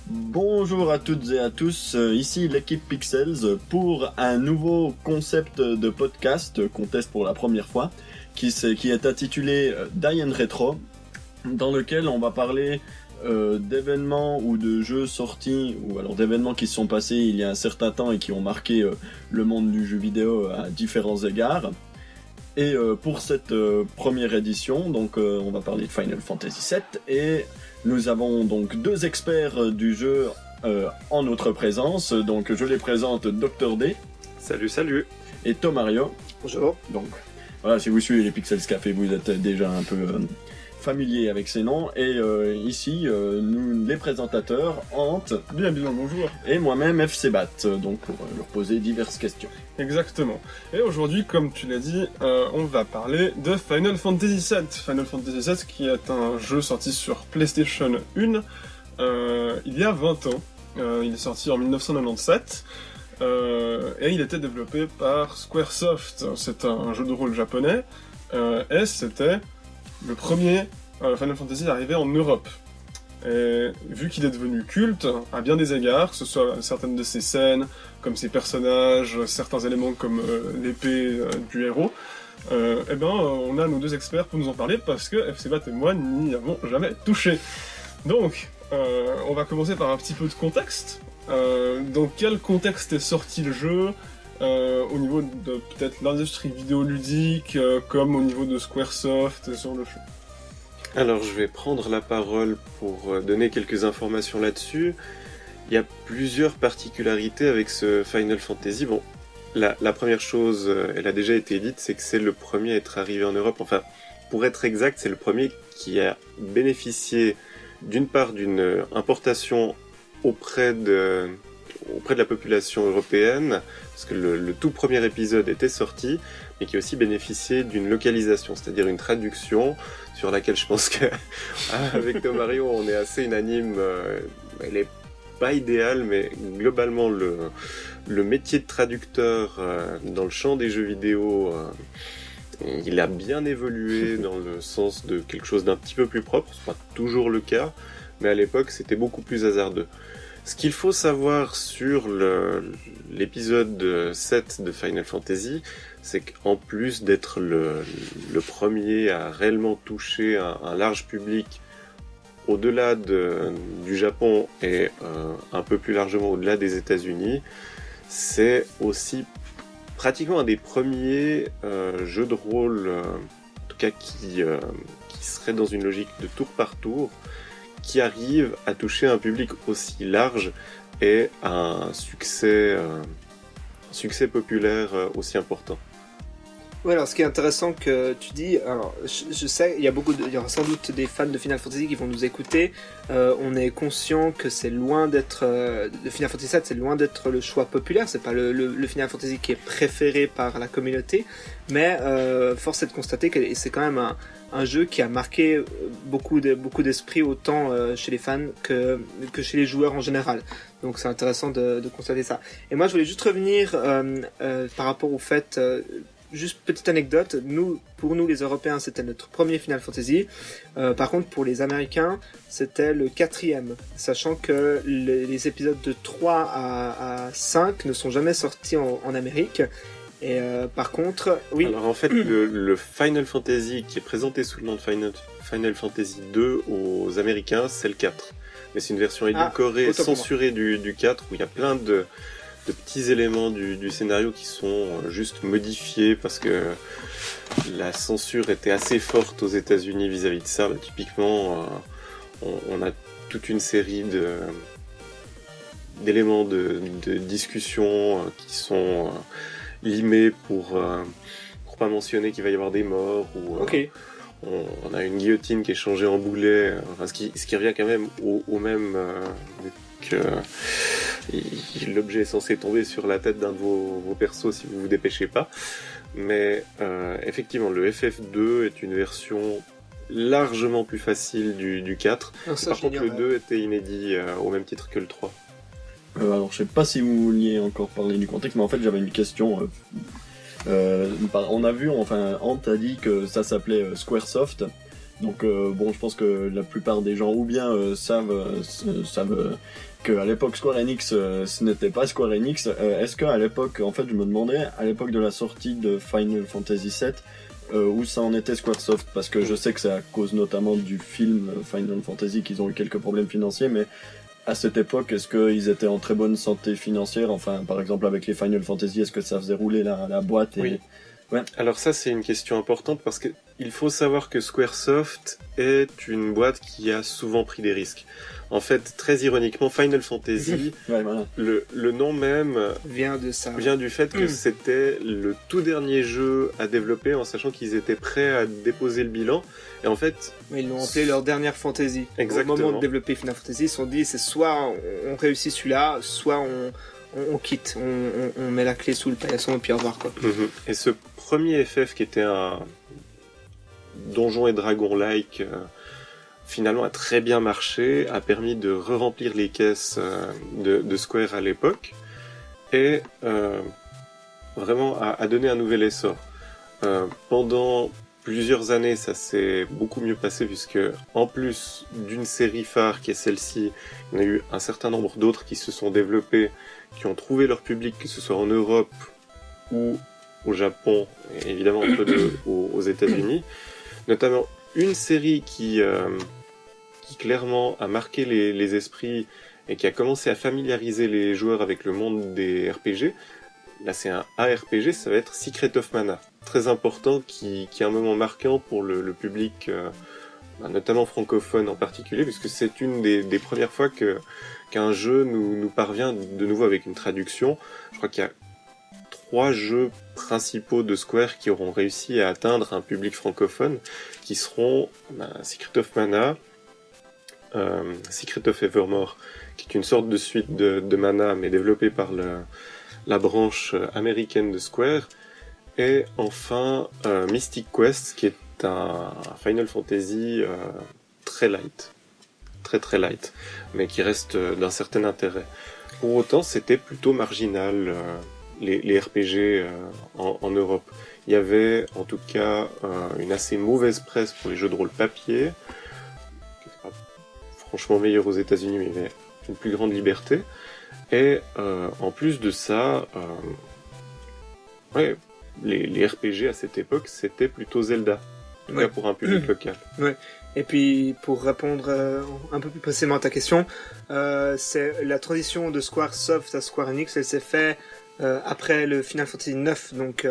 Bonjour à toutes et à tous, ici l'équipe Pixels pour un nouveau concept de podcast qu'on teste pour la première fois qui est intitulé Die and Retro, dans lequel on va parler d'événements ou de jeux sortis ou alors d'événements qui se sont passés il y a un certain temps et qui ont marqué le monde du jeu vidéo à différents égards. Et pour cette première édition, donc on va parler de Final Fantasy VII et nous avons donc deux experts du jeu en notre présence. Donc je les présente, Dr D. Salut, salut. Et Thomario. Bonjour. Donc voilà, si vous suivez les Pixels Café, vous êtes déjà un peu familier avec ces noms. Et ici, nous, les présentateurs, Ant. Bien, bonjour. Et moi-même, FCBat, donc pour leur poser diverses questions. Exactement. Et aujourd'hui, comme tu l'as dit, on va parler de Final Fantasy VII. Final Fantasy VII qui est un jeu sorti sur PlayStation 1 il y a 20 ans. Il est sorti en 1997. Et il était développé par Squaresoft. C'est un jeu de rôle japonais. Et c'était le premier Final Fantasy arrivé en Europe. Et vu qu'il est devenu culte, à bien des égards, que ce soit certaines de ses scènes, comme ses personnages, certains éléments comme l'épée du héros, on a nos deux experts pour nous en parler parce que FCBat et moi n'y avons jamais touché. Donc, on va commencer par un petit peu de contexte. Dans quel contexte est sorti le jeu au niveau de peut-être l'industrie vidéoludique, comme au niveau de Squaresoft et sur le jeu. Alors je vais prendre la parole pour donner quelques informations là-dessus. Il y a plusieurs particularités avec ce Final Fantasy. Bon, la première chose, elle a déjà été dite, c'est que c'est le premier à être arrivé en Europe. Enfin, pour être exact, c'est le premier qui a bénéficié d'une part d'une importation auprès de la population européenne, parce que le tout premier épisode était sorti, mais qui a aussi bénéficié d'une localisation, c'est-à-dire une traduction sur laquelle je pense qu'avec Thomario on est assez unanime. Elle est pas idéale, mais globalement le métier de traducteur dans le champ des jeux vidéo, il a bien évolué dans le sens de quelque chose d'un petit peu plus propre. C'est pas toujours le cas, mais à l'époque c'était beaucoup plus hasardeux. Ce qu'il faut savoir sur l'épisode 7 de Final Fantasy, c'est qu'en plus d'être le premier à réellement toucher un large public au-delà du Japon et un peu plus largement au-delà des États-Unis, c'est aussi pratiquement un des premiers jeux de rôle, en tout cas qui serait dans une logique de tour par tour, qui arrive à toucher un public aussi large et un succès populaire aussi important. Ouais, alors ce qui est intéressant que tu dis, alors je sais, il y aura sans doute des fans de Final Fantasy qui vont nous écouter. On est conscient que c'est loin d'être le Final Fantasy VII, c'est loin d'être le choix populaire. C'est pas le Final Fantasy qui est préféré par la communauté, mais force est de constater que c'est quand même un jeu qui a marqué beaucoup d'esprit autant chez les fans que chez les joueurs en général. Donc c'est intéressant de constater ça. Et moi je voulais juste revenir par rapport au fait. Juste petite anecdote, pour nous les Européens c'était notre premier Final Fantasy, par contre pour les Américains c'était le 4e, sachant que les épisodes de 3 à 5 ne sont jamais sortis en Amérique, et par contre, oui. Alors en fait le Final Fantasy qui est présenté sous le nom de Final Fantasy 2 aux Américains c'est le 4, mais c'est une version édulcorée, censurée du 4 où il y a plein de petits éléments du scénario qui sont juste modifiés parce que la censure était assez forte aux États-Unis vis-à-vis de ça. Typiquement, on a toute une série d'éléments de discussion qui sont limés pour pas mentionner qu'il va y avoir des morts ou on a une guillotine qui est changée en boulet, ce qui revient quand même au même que l'objet est censé tomber sur la tête d'un de vos persos si vous vous dépêchez pas. Mais effectivement, le FF2 est une version largement plus facile du 4. Par contre, le 2 était inédit au même titre que le 3. Alors, je sais pas si vous vouliez encore parler du contexte, mais en fait, j'avais une question. On a vu, Ant a dit que ça s'appelait Squaresoft. Donc bon, je pense que la plupart des gens ou bien savent qu'à l'époque Square Enix, ce n'était pas Square Enix. Est-ce qu'à l'époque, en fait, je me demandais, à l'époque de la sortie de Final Fantasy VII, où ça en était Squaresoft, parce que je sais que c'est à cause notamment du film Final Fantasy qu'ils ont eu quelques problèmes financiers, mais à cette époque, est-ce qu'ils étaient en très bonne santé financière? Enfin, par exemple, avec les Final Fantasy, est-ce que ça faisait rouler la boîte Oui. Ouais. Alors ça, c'est une question importante parce que il faut savoir que Squaresoft est une boîte qui a souvent pris des risques. En fait, très ironiquement, Final Fantasy, Ouais, voilà. le nom même Vient de ça. vient du fait que c'était le tout dernier jeu à développer en sachant qu'ils étaient prêts à déposer le bilan. Et en fait, Oui, ils l'ont appelé leur dernière fantasy. Exactement. Au moment de développer Final Fantasy, ils se sont dit c'est soit on réussit celui-là, soit on quitte, on met la clé sous le paillasson et puis au revoir quoi. et ce premier FF qui était un donjon et dragon-like, finalement a très bien marché, a permis de re-remplir les caisses de Square à l'époque et vraiment a donné un nouvel essor. Pendant plusieurs années, ça s'est beaucoup mieux passé puisque en plus d'une série phare qui est celle-ci, il y en a eu un certain nombre d'autres qui se sont développés, qui ont trouvé leur public, que ce soit en Europe ou au Japon, et évidemment un peu aux États-Unis. Notamment une série qui clairement a marqué les esprits et qui a commencé à familiariser les joueurs avec le monde des RPG. Là, c'est un ARPG, ça va être Secret of Mana. Très important, qui est un moment marquant pour le public, notamment francophone en particulier, puisque c'est une des premières fois qu'un jeu nous parvient de nouveau avec une traduction. Je crois qu'il y a 3 jeux principaux de Square qui auront réussi à atteindre un public francophone, qui seront Secret of Mana, Secret of Evermore, qui est une sorte de suite de Mana, mais développée par la branche américaine de Square, et enfin Mystic Quest, qui est un Final Fantasy très light, très light, mais qui reste d'un certain intérêt. Pour autant, c'était plutôt marginal les RPG en Europe. Il y avait en tout cas une assez mauvaise presse pour les jeux de rôle papier, qui n'était pas franchement meilleur aux États-Unis, mais il y avait une plus grande liberté. Et en plus de ça, les RPG à cette époque, c'était plutôt Zelda, en tout cas pour un public local. Et puis pour répondre un peu plus précisément à ta question, c'est la transition de Squaresoft à Square Enix, elle s'est faite après le Final Fantasy IX, donc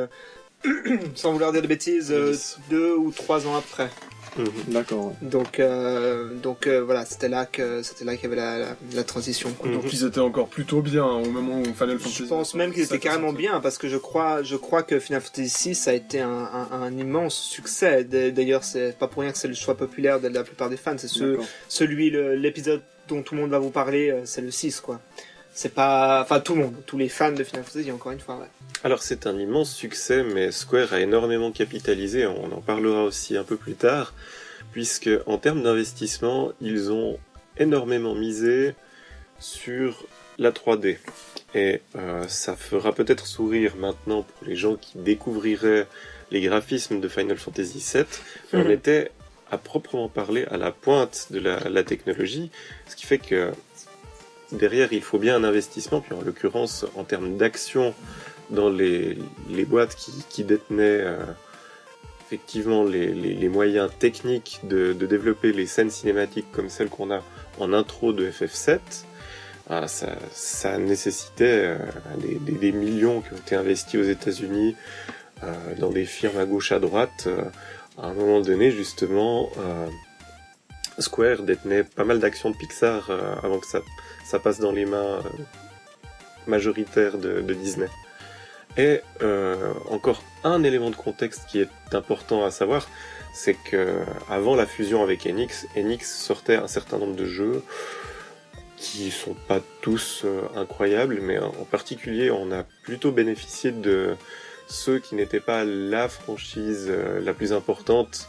sans vouloir dire de bêtises, 2 ou 3 ans après. D'accord. Ouais. Donc voilà, c'était là qu'il y avait la transition. Quoi. Donc ils étaient encore plutôt bien au moment où Final Fantasy. Je pense même qu'ils étaient carrément bien parce que je crois que Final Fantasy VI a été un immense succès. D'ailleurs, c'est pas pour rien que c'est le choix populaire de la plupart des fans. C'est l'épisode dont tout le monde va vous parler, c'est le 6 quoi. C'est pas, enfin tout le monde, tous les fans de Final Fantasy encore une fois. Ouais. Alors c'est un immense succès, mais Square a énormément capitalisé, on en parlera aussi un peu plus tard, puisque en termes d'investissement, ils ont énormément misé sur la 3D. Et ça fera peut-être sourire maintenant pour les gens qui découvriraient les graphismes de Final Fantasy VII, mais on était à proprement parler à la pointe de la technologie, ce qui fait que derrière il faut bien un investissement, puis en l'occurrence en termes d'action dans les boîtes qui détenaient effectivement les moyens techniques de développer les scènes cinématiques comme celles qu'on a en intro de FF7, ça nécessitait des millions qui ont été investis aux États-Unis dans des firmes à gauche à droite. À un moment donné, justement, Square détenait pas mal d'actions de Pixar avant que ça passe dans les mains majoritaires de Disney. Et encore un élément de contexte qui est important à savoir, c'est que avant la fusion avec Enix sortait un certain nombre de jeux qui sont pas tous incroyables, mais en particulier on a plutôt bénéficié de ceux qui n'étaient pas la franchise la plus importante,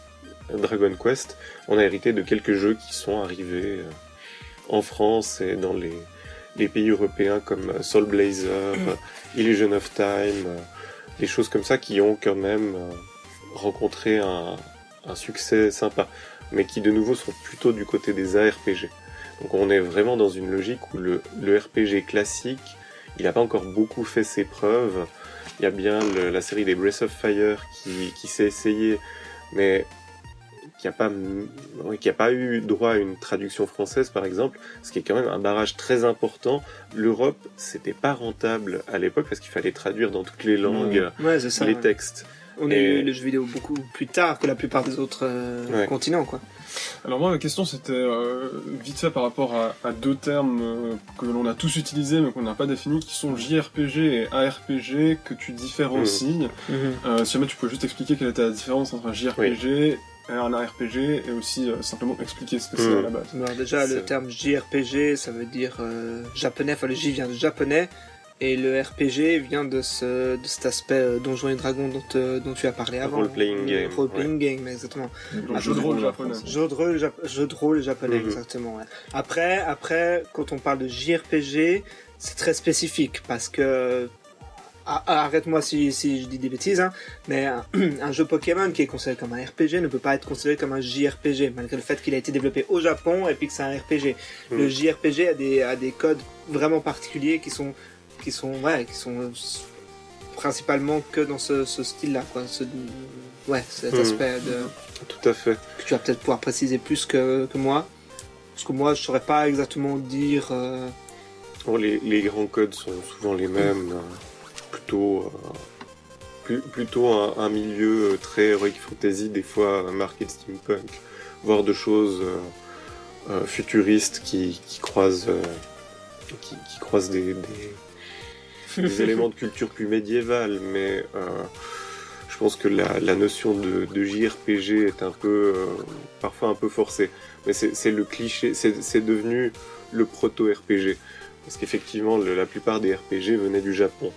Dragon Quest. On a hérité de quelques jeux qui sont arrivés en France et dans les pays européens comme Soul Blazer, Illusion of Time, des choses comme ça qui ont quand même rencontré un succès sympa. mais qui de nouveau sont plutôt du côté des ARPG. Donc on est vraiment dans une logique où le RPG classique, il n'a pas encore beaucoup fait ses preuves. Il y a bien la série des Breath of Fire qui s'est essayé, mais qui a pas eu droit à une traduction française par exemple, ce qui est quand même un barrage très important. L'Europe, c'était pas rentable à l'époque parce qu'il fallait traduire dans toutes les langues c'est ça, les textes. On a eu le jeu vidéo beaucoup plus tard que la plupart des autres continents, quoi. Alors moi, ma question, c'était vite fait par rapport à deux termes que l'on a tous utilisés mais qu'on n'a pas définis, qui sont JRPG et ARPG, que tu différencies. Si jamais tu pouvais juste expliquer quelle était la différence entre un JRPG et un ARPG, et aussi simplement expliquer ce que c'est à la base. Alors déjà, le terme JRPG, ça veut dire japonais, enfin le J vient de japonais, et le RPG vient de cet aspect Donjons et Dragons dont tu as parlé avant. Role-playing game. Role-playing game, exactement. Donc, jeu de rôle japonais. Jeu de rôle japonais, exactement. Ouais. Après, quand on parle de JRPG, c'est très spécifique, parce que... arrête-moi si je dis des bêtises, hein, mais un jeu Pokémon qui est considéré comme un RPG ne peut pas être considéré comme un JRPG, malgré le fait qu'il a été développé au Japon et puis que c'est un RPG. Le JRPG a des codes vraiment particuliers qui sont principalement que dans ce style-là, quoi. Cet aspect de... Tout à fait. Que tu vas peut-être pouvoir préciser plus que moi, parce que moi je saurais pas exactement dire... Les grands codes sont souvent les mêmes. Plutôt un milieu très heroic fantasy, des fois marqué de steampunk, voire de choses futuristes qui croisent des éléments de culture plus médiévale, mais je pense que la notion de JRPG est parfois un peu forcée. Mais c'est le cliché, c'est devenu le proto-RPG, parce qu'effectivement la plupart des RPG venaient du Japon.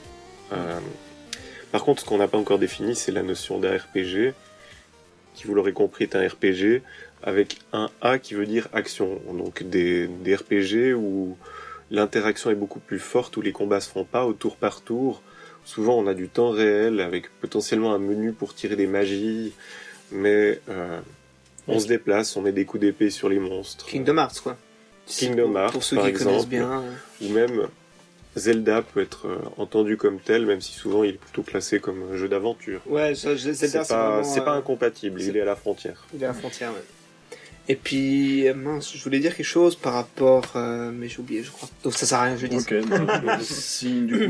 Par contre, ce qu'on n'a pas encore défini, c'est la notion d'ARPG, qui, vous l'aurez compris, est un RPG avec un A qui veut dire action. Donc des RPG où l'interaction est beaucoup plus forte, où les combats se font pas au tour par tour. Souvent, on a du temps réel avec potentiellement un menu pour tirer des magies, mais on se déplace, on met des coups d'épée sur les monstres. Kingdom Hearts, quoi. Kingdom Hearts, pour ceux par qui exemple, connaissent bien. Ou même Zelda peut être entendu comme tel, même si souvent il est plutôt classé comme un jeu d'aventure. Ouais, Zelda, c'est pas incompatible, il est à la frontière. Il est à la frontière, ouais. Et puis, mince, je voulais dire quelque chose par rapport... mais j'ai oublié, je crois. Donc ça sert à rien que je dise. Ok,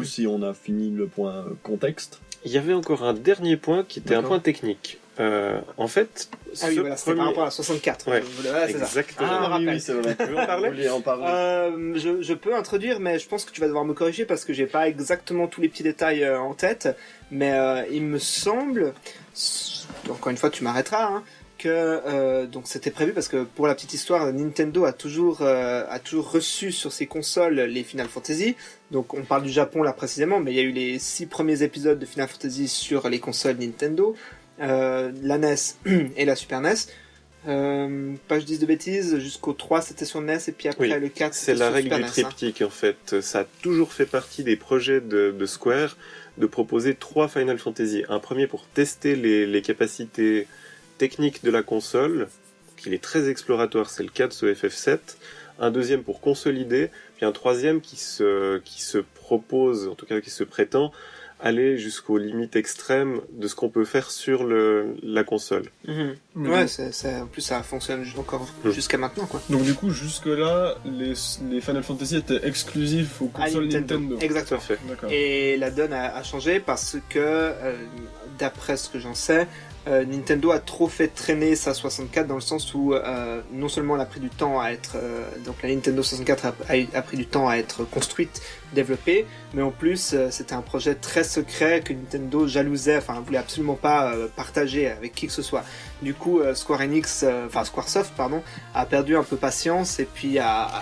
si on a fini le point contexte... Il y avait encore un dernier point qui était un point technique. En fait, c'était par rapport à la 64. Ouais, c'est exactement. Oui, c'est vrai. Tu veux en parler? Je peux introduire, mais je pense que tu vas devoir me corriger parce que j'ai pas exactement tous les petits détails en tête. Mais il me semble, encore une fois, tu m'arrêteras, hein, que donc c'était prévu parce que pour la petite histoire, Nintendo a toujours reçu sur ses consoles les Final Fantasy. Donc on parle du Japon là précisément, mais il y a eu les 6 premiers épisodes de Final Fantasy sur les consoles Nintendo, la NES et la Super NES. Pas je dis de bêtises, jusqu'au 3 c'était sur NES et puis après le 4 c'est la règle du triptyque en fait. Ça a toujours fait partie des projets de Square de proposer 3 Final Fantasy. Un premier pour tester les capacités techniques de la console, qui est très exploratoire, c'est le cas de ce FF7. Un deuxième pour consolider, puis un troisième qui se propose, en tout cas qui se prétend, aller jusqu'aux limites extrêmes de ce qu'on peut faire sur la console. Ouais, en plus ça fonctionne encore jusqu'à maintenant, quoi. Donc du coup, jusque-là, les Final Fantasy étaient exclusifs aux consoles Nintendo. Exactement. Et la donne a changé parce que, d'après ce que j'en sais, Nintendo a trop fait traîner sa 64 dans le sens où non seulement elle a pris du temps à être donc la Nintendo 64 a pris du temps à être construite, développée, mais en plus c'était un projet très secret que Nintendo jalousait, enfin voulait absolument pas partager avec qui que ce soit. Du coup Squaresoft a perdu un peu patience et puis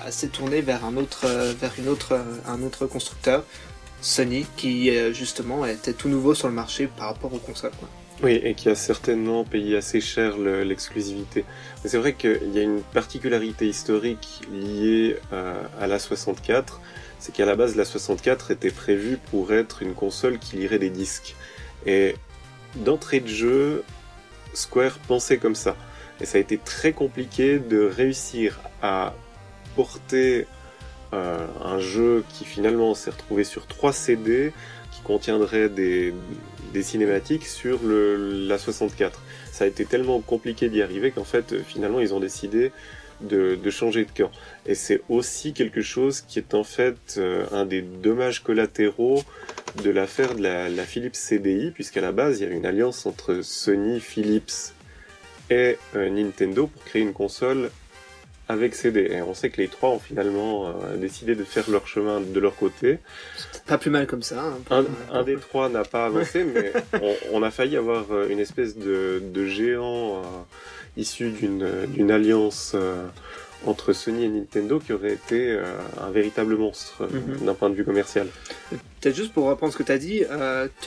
s'est tourné vers un autre constructeur, Sony, qui justement était tout nouveau sur le marché par rapport aux consoles, quoi. Oui, et qui a certainement payé assez cher l'exclusivité. Mais c'est vrai qu'il y a une particularité historique liée à la 64, c'est qu'à la base la 64 était prévue pour être une console qui lirait des disques. Et d'entrée de jeu, Square pensait comme ça. Et ça a été très compliqué de réussir à porter un jeu qui finalement s'est retrouvé sur 3 CD qui contiendraient des cinématiques sur la 64. Ça a été tellement compliqué d'y arriver qu'en fait, finalement, ils ont décidé de changer de camp. Et c'est aussi quelque chose qui est en fait un des dommages collatéraux de l'affaire de la Philips CDI, puisqu'à la base, il y avait une alliance entre Sony, Philips et Nintendo pour créer une console avec CD. Et on sait que les trois ont finalement décidé de faire leur chemin de leur côté. C'est pas plus mal comme ça. Hein, un des trois n'a pas avancé, mais on a failli avoir une espèce de géant issu d'une alliance entre Sony et Nintendo qui aurait été un véritable monstre d'un point de vue commercial. Peut-être juste pour reprendre ce que tu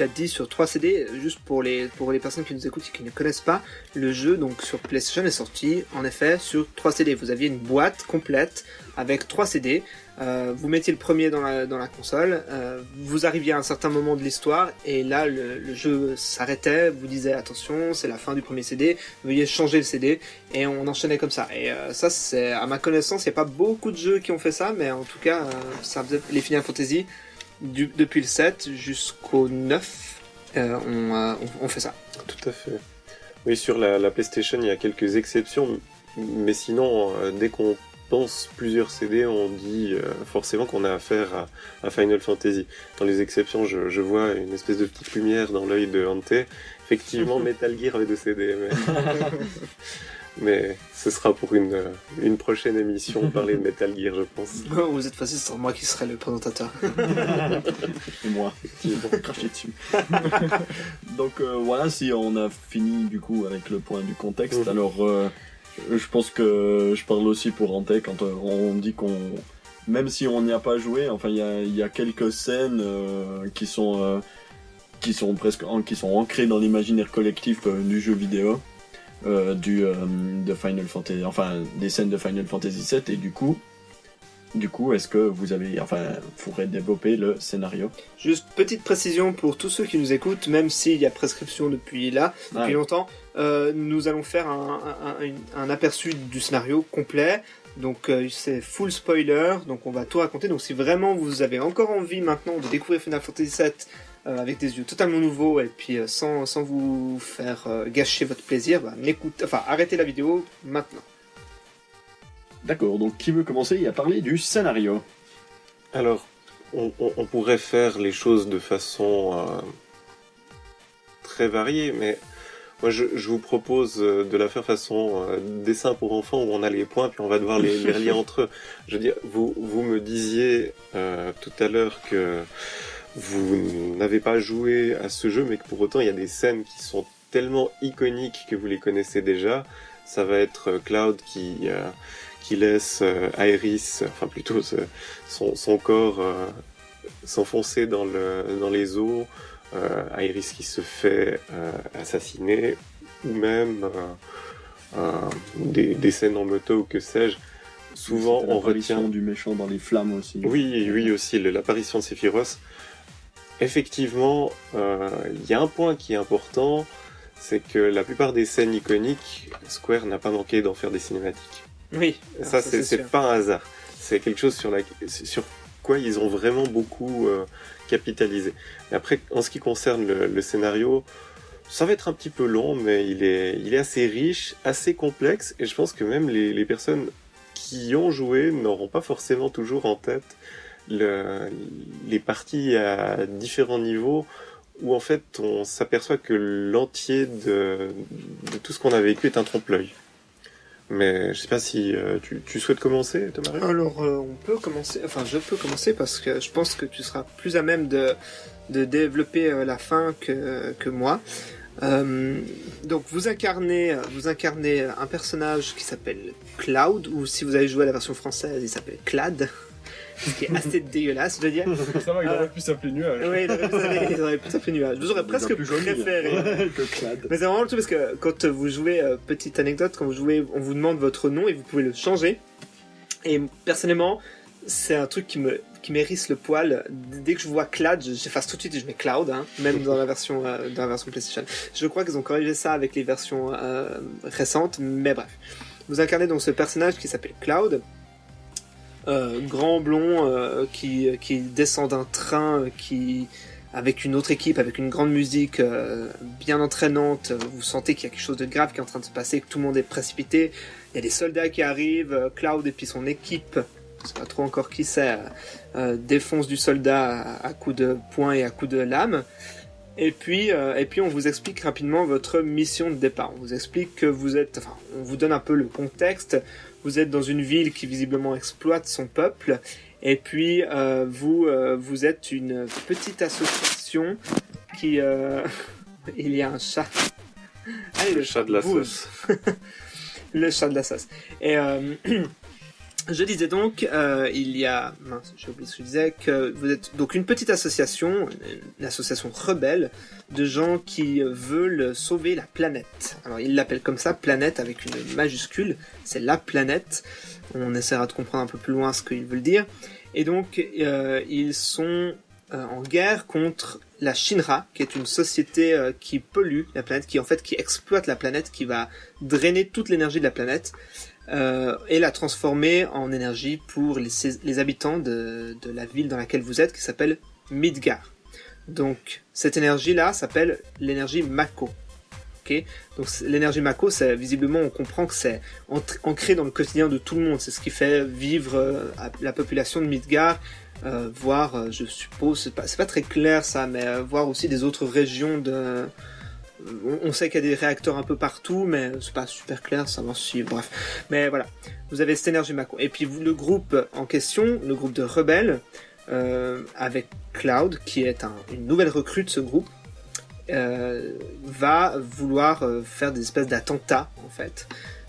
as dit sur 3 CD, juste pour les personnes qui nous écoutent et qui ne connaissent pas, le jeu donc sur PlayStation est sorti en effet sur 3 CD. Vous aviez une boîte complète avec 3 CD. Vous mettiez le premier dans la console, vous arriviez à un certain moment de l'histoire et là le jeu s'arrêtait, vous disiez attention c'est la fin du premier CD, veuillez changer le CD et on enchaînait comme ça. Et ça c'est à ma connaissance, il n'y a pas beaucoup de jeux qui ont fait ça, mais en tout cas ça faisait les Final Fantasy depuis le 7 jusqu'au 9 on fait ça. Tout à fait. Oui, sur la PlayStation il y a quelques exceptions, mais sinon dès qu'on pense plusieurs CD, on dit forcément qu'on a affaire à Final Fantasy. Dans les exceptions, je vois une espèce de petite lumière dans l'œil de Ante. Effectivement, Metal Gear avait 2 CD, mais ce sera pour une prochaine émission, parler de Metal Gear, je pense. Vous êtes facile, c'est moi qui serai le présentateur. Et moi, qui est craché dessus. Donc voilà, si on a fini du coup avec le point du contexte, alors... je pense que je parle aussi pour Ante quand on dit qu'on, même si on n'y a pas joué, enfin il y a quelques scènes qui sont ancrées dans l'imaginaire collectif du jeu vidéo, de Final Fantasy, enfin des scènes de Final Fantasy VII, et du coup est-ce que vous pourrez développer le scénario? Juste petite précision pour tous ceux qui nous écoutent, même s'il y a prescription depuis longtemps, nous allons faire un aperçu du scénario complet. Donc c'est full spoiler, donc on va tout raconter. Donc si vraiment vous avez encore envie maintenant de découvrir Final Fantasy VII avec des yeux totalement nouveaux et puis sans vous faire gâcher votre plaisir, arrêtez la vidéo maintenant. D'accord, donc qui veut commencer à parler du scénario? Alors, on pourrait faire les choses de façon très variée, mais moi je vous propose de la faire façon dessin pour enfants où on a les points puis on va devoir les relier entre eux. Je veux dire, vous me disiez tout à l'heure que vous n'avez pas joué à ce jeu, mais que pour autant il y a des scènes qui sont tellement iconiques que vous les connaissez déjà. Ça va être Cloud qui laisse Aeris, enfin plutôt son corps s'enfoncer dans les eaux, Aeris qui se fait assassiner, ou même des scènes en moto ou que sais-je. Souvent on retient du méchant dans les flammes aussi. Oui aussi, l'apparition de Sephiroth. Effectivement, il y a un point qui est important, c'est que la plupart des scènes iconiques, Square n'a pas manqué d'en faire des cinématiques. Oui. Ça c'est pas un hasard. C'est quelque chose sur quoi ils ont vraiment beaucoup capitalisé. Et après, en ce qui concerne le scénario, ça va être un petit peu long, mais il est assez riche, assez complexe, et je pense que même les personnes qui ont joué n'auront pas forcément toujours en tête les parties à différents niveaux, où en fait on s'aperçoit que l'entier de tout ce qu'on a vécu est un trompe-l'œil. Mais je sais pas si tu souhaites commencer, Thomas. Alors on peut commencer, enfin je peux commencer parce que je pense que tu seras plus à même de développer la fin que moi. Donc vous incarnez un personnage qui s'appelle Cloud, ou si vous avez joué à la version française, il s'appelle Clad. Ce qui est assez dégueulasse, je veux dire. Ça va, il aurait pu s'appeler Nuage. Oui, il aurait pu s'appeler Nuage. Vous aurez presque préféré. Que Clad. Mais c'est vraiment le truc parce que quand vous jouez, petite anecdote, quand vous jouez, on vous demande votre nom et vous pouvez le changer. Et personnellement, c'est un truc qui m'hérisse le poil. Dès que je vois Cloud, j'efface tout de suite et je mets Cloud, hein, même dans la version PlayStation. Je crois qu'ils ont corrigé ça avec les versions récentes, mais bref. Vous incarnez donc ce personnage qui s'appelle Cloud, grand blond qui descend d'un train avec une autre équipe, avec une grande musique bien entraînante. Vous sentez qu'il y a quelque chose de grave qui est en train de se passer, que tout le monde est précipité. Il y a des soldats qui arrivent, Cloud et puis son équipe, je ne sais pas trop encore qui c'est, défonce du soldat à coups de poing et à coups de lame. Et puis on vous explique rapidement votre mission de départ. On vous explique que on vous donne un peu le contexte. Vous êtes dans une ville qui visiblement exploite son peuple. Et puis vous êtes une petite association qui... Il y a un chat. Allez, le chat de la sauce. Le chat de la sauce. Et je disais donc, il y a... Mince, j'ai oublié ce que je disais, que vous êtes donc une petite association, une association rebelle, de gens qui veulent sauver la planète. Alors, ils l'appellent comme ça, planète, avec une majuscule. C'est la planète. On essaiera de comprendre un peu plus loin ce qu'ils veulent dire. Et donc, ils sont en guerre contre la Shinra, qui est une société qui pollue la planète, qui exploite la planète, qui va drainer toute l'énergie de la planète et la transformer en énergie pour les habitants de la ville dans laquelle vous êtes, qui s'appelle Midgar. Donc, cette énergie-là s'appelle l'énergie Mako. Okay. Donc l'énergie Mako, c'est visiblement, on comprend que c'est ancré dans le quotidien de tout le monde. C'est ce qui fait vivre la population de Midgar, voire, je suppose, c'est pas très clair ça, mais voir aussi des autres régions de... On sait qu'il y a des réacteurs un peu partout, mais c'est pas super clair, ça va suivre, bref. Mais voilà, vous avez cette énergie Mako. Et puis le groupe en question, le groupe de rebelles, avec Cloud, qui est une nouvelle recrue de ce groupe, va vouloir faire des espèces d'attentats, en fait.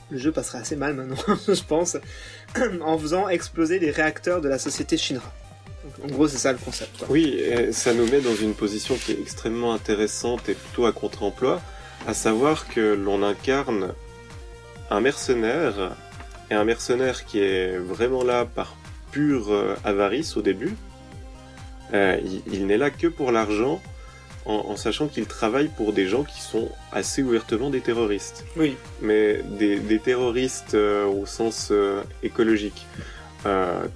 Le jeu passera assez mal maintenant, je pense, en faisant exploser les réacteurs de la société Shinra. En gros, c'est ça le concept, quoi. Oui, et ça nous met dans une position qui est extrêmement intéressante et plutôt à contre-emploi, à savoir que l'on incarne un mercenaire, et un mercenaire qui est vraiment là par pure avarice au début. Il n'est là que pour l'argent, en sachant qu'il travaille pour des gens qui sont assez ouvertement des terroristes. Oui. Mais des terroristes au sens écologique.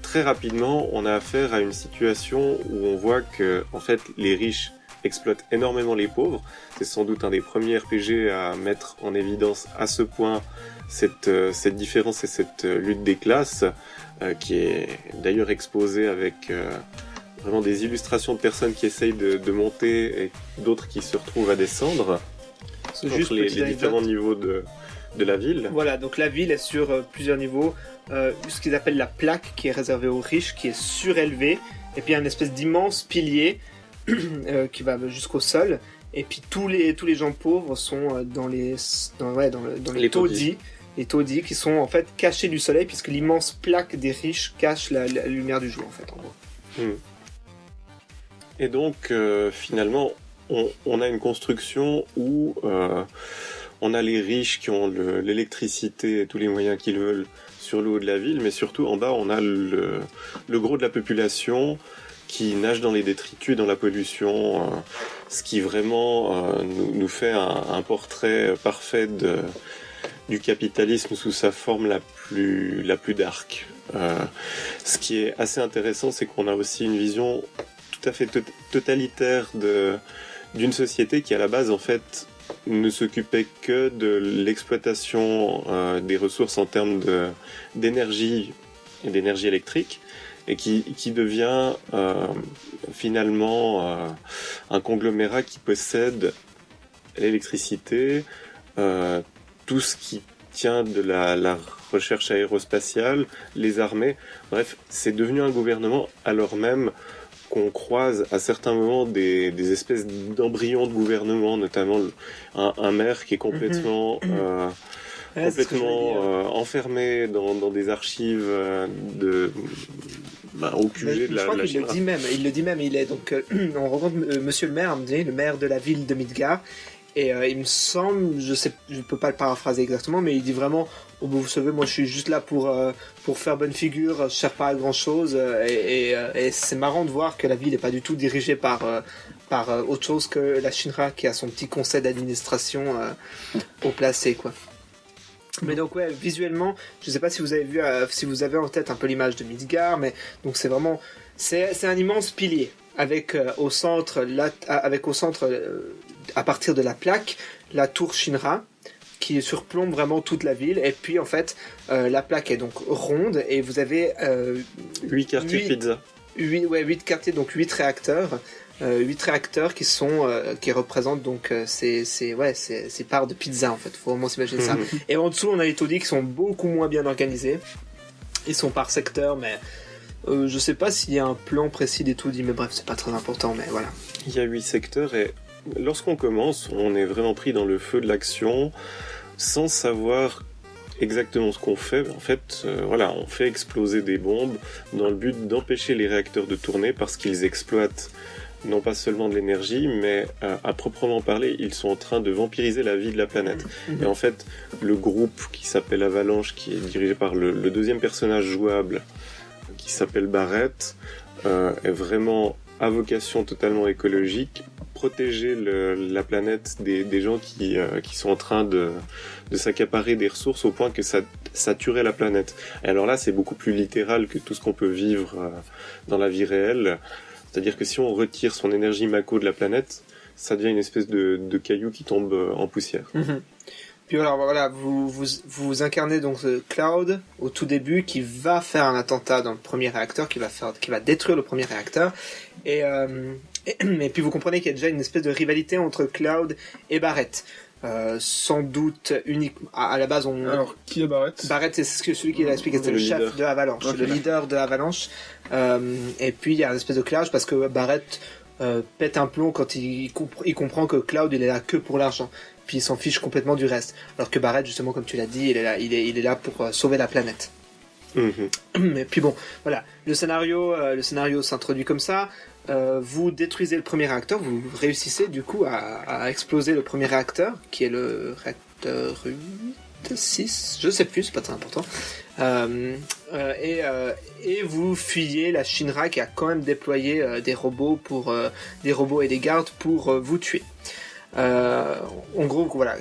Très rapidement, on a affaire à une situation où on voit que, en fait, les riches exploitent énormément les pauvres. C'est sans doute un des premiers RPG à mettre en évidence à ce point cette différence et cette lutte des classes, qui est d'ailleurs exposée avec vraiment des illustrations de personnes qui essayent de monter et d'autres qui se retrouvent à descendre entre les différents niveaux de la ville. Voilà, donc la ville est sur plusieurs niveaux. Ce qu'ils appellent la plaque, qui est réservée aux riches, qui est surélevée, et puis il y a une espèce d'immense pilier qui va jusqu'au sol, et puis tous les gens pauvres sont dans les taudis. Les taudis qui sont en fait cachés du soleil, puisque l'immense plaque des riches cache la lumière du jour, en fait, en gros. Et donc, finalement, on a une construction où on a les riches qui ont l'électricité et tous les moyens qu'ils veulent sur le haut de la ville, mais surtout en bas, on a le gros de la population qui nage dans les détritus, dans la pollution, ce qui vraiment nous fait un portrait parfait du capitalisme sous sa forme la plus dark. Ce qui est assez intéressant, c'est qu'on a aussi une vision tout à fait totalitaire d'une société qui à la base en fait ne s'occupait que de l'exploitation des ressources en termes d'énergie et d'énergie électrique, et qui devient finalement un conglomérat qui possède l'électricité, tout ce qui tient de la recherche aérospatiale, les armées, bref, c'est devenu un gouvernement alors même qu'on croise à certains moments des espèces d'embryons de gouvernement, notamment un maire qui est complètement enfermé dans des archives au QG de la... Je crois qu'il le dit même, il est donc... on rencontre monsieur le maire, le maire de la ville de Midgar, et il me semble, je peux pas le paraphraser exactement, mais il dit vraiment, vous savez, moi je suis juste là pour faire bonne figure, je sers pas à grand chose, et c'est marrant de voir que la ville n'est pas du tout dirigée par autre chose que la Shinra qui a son petit conseil d'administration au placé, quoi. Mais donc ouais, visuellement, je sais pas si vous avez vu, si vous avez en tête un peu l'image de Midgar, mais donc c'est vraiment, c'est un immense pilier avec au centre, à partir de la plaque, la tour Shinra qui surplombe vraiment toute la ville, et puis en fait la plaque est donc ronde et vous avez 8 quartiers de pizza. 8 quartiers, donc 8 réacteurs. 8 réacteurs qui représentent donc ces parts de pizza, en fait, faut vraiment s'imaginer ça. Et en dessous on a les taudis qui sont beaucoup moins bien organisés, ils sont par secteur, mais je sais pas s'il y a un plan précis des taudis, mais bref, c'est pas très important, mais voilà. Il y a 8 secteurs et lorsqu'on commence, on est vraiment pris dans le feu de l'action sans savoir exactement ce qu'on fait. En fait, on fait exploser des bombes dans le but d'empêcher les réacteurs de tourner parce qu'ils exploitent non pas seulement de l'énergie, mais à proprement parler, ils sont en train de vampiriser la vie de la planète. Et en fait, le groupe qui s'appelle Avalanche, qui est dirigé par le deuxième personnage jouable, qui s'appelle Barrett, est vraiment à vocation totalement écologique, protéger la planète des gens qui sont en train de s'accaparer des ressources au point que ça tuerait la planète. Et alors là, c'est beaucoup plus littéral que tout ce qu'on peut vivre dans la vie réelle. C'est-à-dire que si on retire son énergie mako de la planète, ça devient une espèce de caillou qui tombe en poussière. Puis alors voilà, vous incarnez donc Cloud au tout début, qui va faire un attentat dans le premier réacteur, qui va détruire le premier réacteur, et puis vous comprenez qu'il y a déjà une espèce de rivalité entre Cloud et Barrett. Sans doute uniquement à la base Alors qui est Barrett? Barrett, c'est celui qui l'a expliqué, c'est le chef de Avalanche, okay. Le leader de Avalanche, et puis il y a une espèce de clash parce que Barrett pète un plomb quand il comprend que Cloud il est là que pour l'argent, puis il s'en fiche complètement du reste, alors que Barrett, justement, comme tu l'as dit, il est là pour sauver la planète. Mais puis bon, voilà, le scénario s'introduit comme ça. Vous détruisez le premier réacteur, vous réussissez du coup à exploser le premier réacteur, qui est le réacteur 8, 6, je sais plus, c'est pas très important. Et vous fuyez la Shinra qui a quand même déployé des robots et des gardes pour vous tuer. En gros, voilà,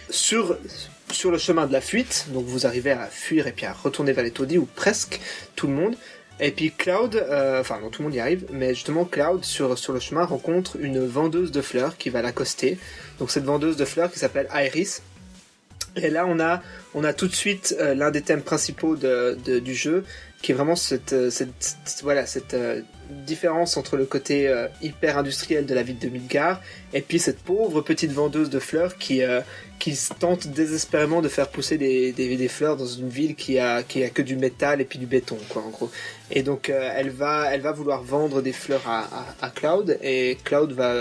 sur le chemin de la fuite, donc vous arrivez à fuir et puis à retourner vers les taudis, ou presque tout le monde. Et puis Cloud, non, tout le monde y arrive, mais justement Cloud sur le chemin rencontre une vendeuse de fleurs qui va l'accoster. Donc cette vendeuse de fleurs qui s'appelle Iris. Et là on a tout de suite l'un des thèmes principaux du jeu, qui est vraiment cette différence entre le côté hyper industriel de la ville de Midgar et puis cette pauvre petite vendeuse de fleurs qui tente désespérément de faire pousser des fleurs dans une ville qui a que du métal et puis du béton, quoi, en gros. Et donc elle va vouloir vendre des fleurs à Cloud, et Cloud va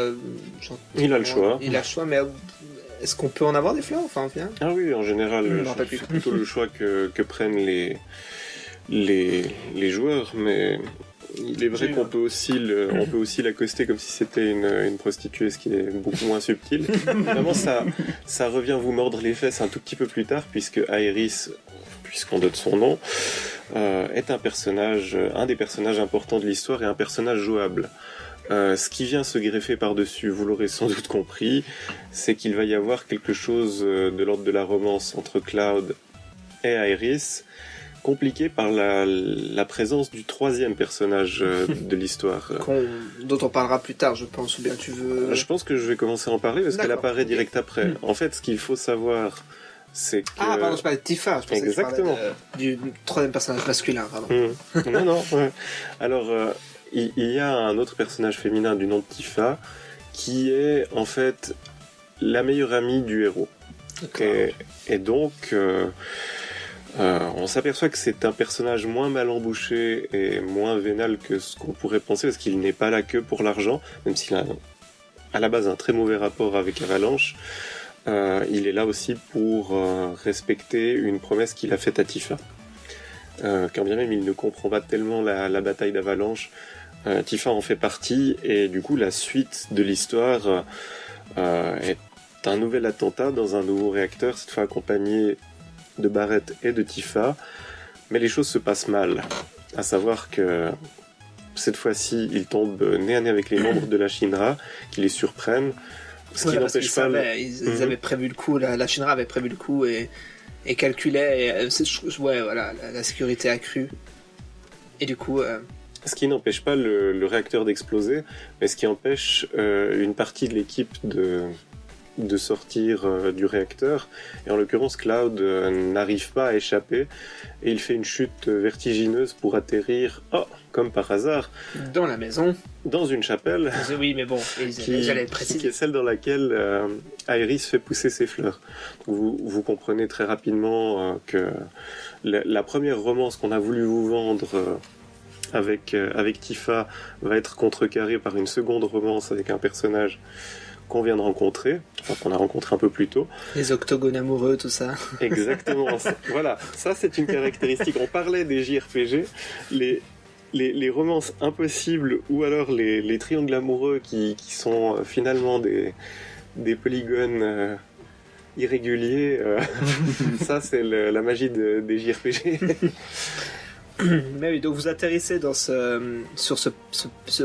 il a le choix, mais est-ce qu'on peut en avoir des fleurs, enfin, au final? Ah oui, en général, c'est plutôt le choix que prennent les joueurs, mais il est vrai qu'on peut aussi l'accoster comme si c'était une prostituée, ce qui est beaucoup moins subtil. Vraiment, ça revient vous mordre les fesses un tout petit peu plus tard, puisque Iris, puisqu'on donne son nom, est un des personnages importants de l'histoire et un personnage jouable. Ce qui vient se greffer par-dessus, vous l'aurez sans doute compris, c'est qu'il va y avoir quelque chose de l'ordre de la romance entre Cloud et Iris, compliqué par la présence du troisième personnage de l'histoire. Dont on parlera plus tard, je pense, ou bien tu veux... Je pense que je vais commencer à en parler parce qu'elle apparaît direct après. En fait, ce qu'il faut savoir, c'est que... Ah, pardon, je parlais de Tifa, je pensais exactement. Que tu parlais du troisième personnage masculin, pardon. Non. Ouais. Alors, il y a un autre personnage féminin du nom de Tifa qui est, en fait, la meilleure amie du héros. Et donc... on s'aperçoit que c'est un personnage moins mal embouché et moins vénal que ce qu'on pourrait penser, parce qu'il n'est pas là que pour l'argent, même s'il a à la base un très mauvais rapport avec Avalanche. Il est là aussi pour respecter une promesse qu'il a faite à Tifa. Quand bien même il ne comprend pas tellement la bataille d'Avalanche, Tifa en fait partie, et du coup la suite de l'histoire est un nouvel attentat dans un nouveau réacteur, cette fois accompagné de Barrett et de Tifa, mais les choses se passent mal. À savoir que cette fois-ci, ils tombent nez à nez avec les membres de la Shinra, qui les surprennent. Ce qui n'empêche pas... Ils avaient prévu le coup, la Shinra avait prévu le coup et calculait, la sécurité accrue. Et du coup... Ce qui n'empêche pas le réacteur d'exploser, mais ce qui empêche une partie de l'équipe de sortir du réacteur. Et en l'occurrence, Cloud n'arrive pas à échapper et il fait une chute vertigineuse pour atterrir, comme par hasard, dans la maison, dans une chapelle. Oui, mais bon, j'allais préciser. Qui est celle dans laquelle Aerys fait pousser ses fleurs. Donc vous comprenez très rapidement que la première romance qu'on a voulu vous vendre avec Tifa va être contrecarrée par une seconde romance avec un personnage qu'on vient de rencontrer, qu'on a rencontré un peu plus tôt. Les octogones amoureux, tout ça. Exactement. Voilà, ça c'est une caractéristique. On parlait des JRPG, les romances impossibles ou alors les triangles amoureux qui sont finalement des polygones irréguliers. Ça c'est la magie des JRPG. Mais oui, donc vous atterrissez dans en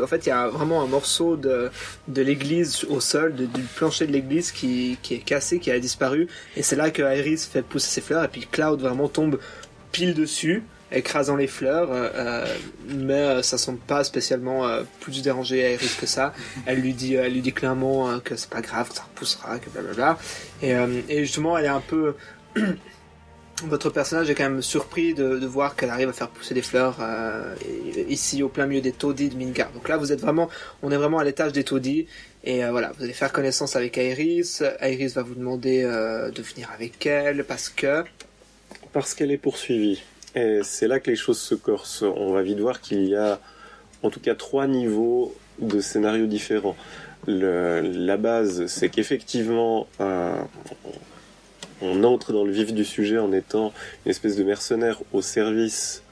fait, il y a vraiment un morceau de l'église au sol, du plancher de l'église qui est cassé, qui a disparu, et c'est là que Aerys fait pousser ses fleurs, et puis Cloud vraiment tombe pile dessus, écrasant les fleurs, mais ça semble pas spécialement plus déranger Aerys que ça. Elle lui dit clairement que c'est pas grave, que ça repoussera, que blablabla, et justement elle est un peu... Votre personnage est quand même surpris de voir qu'elle arrive à faire pousser des fleurs ici au plein milieu des taudis de Midgard. Donc là, on est vraiment à l'étage des taudis, et voilà, vous allez faire connaissance avec Aerys. Aerys va vous demander de venir avec elle parce qu'elle est poursuivie. Et c'est là que les choses se corsent. On va vite voir qu'il y a en tout cas 3 niveaux de scénarios différents. La base, c'est qu'effectivement on entre dans le vif du sujet en étant une espèce de mercenaire au service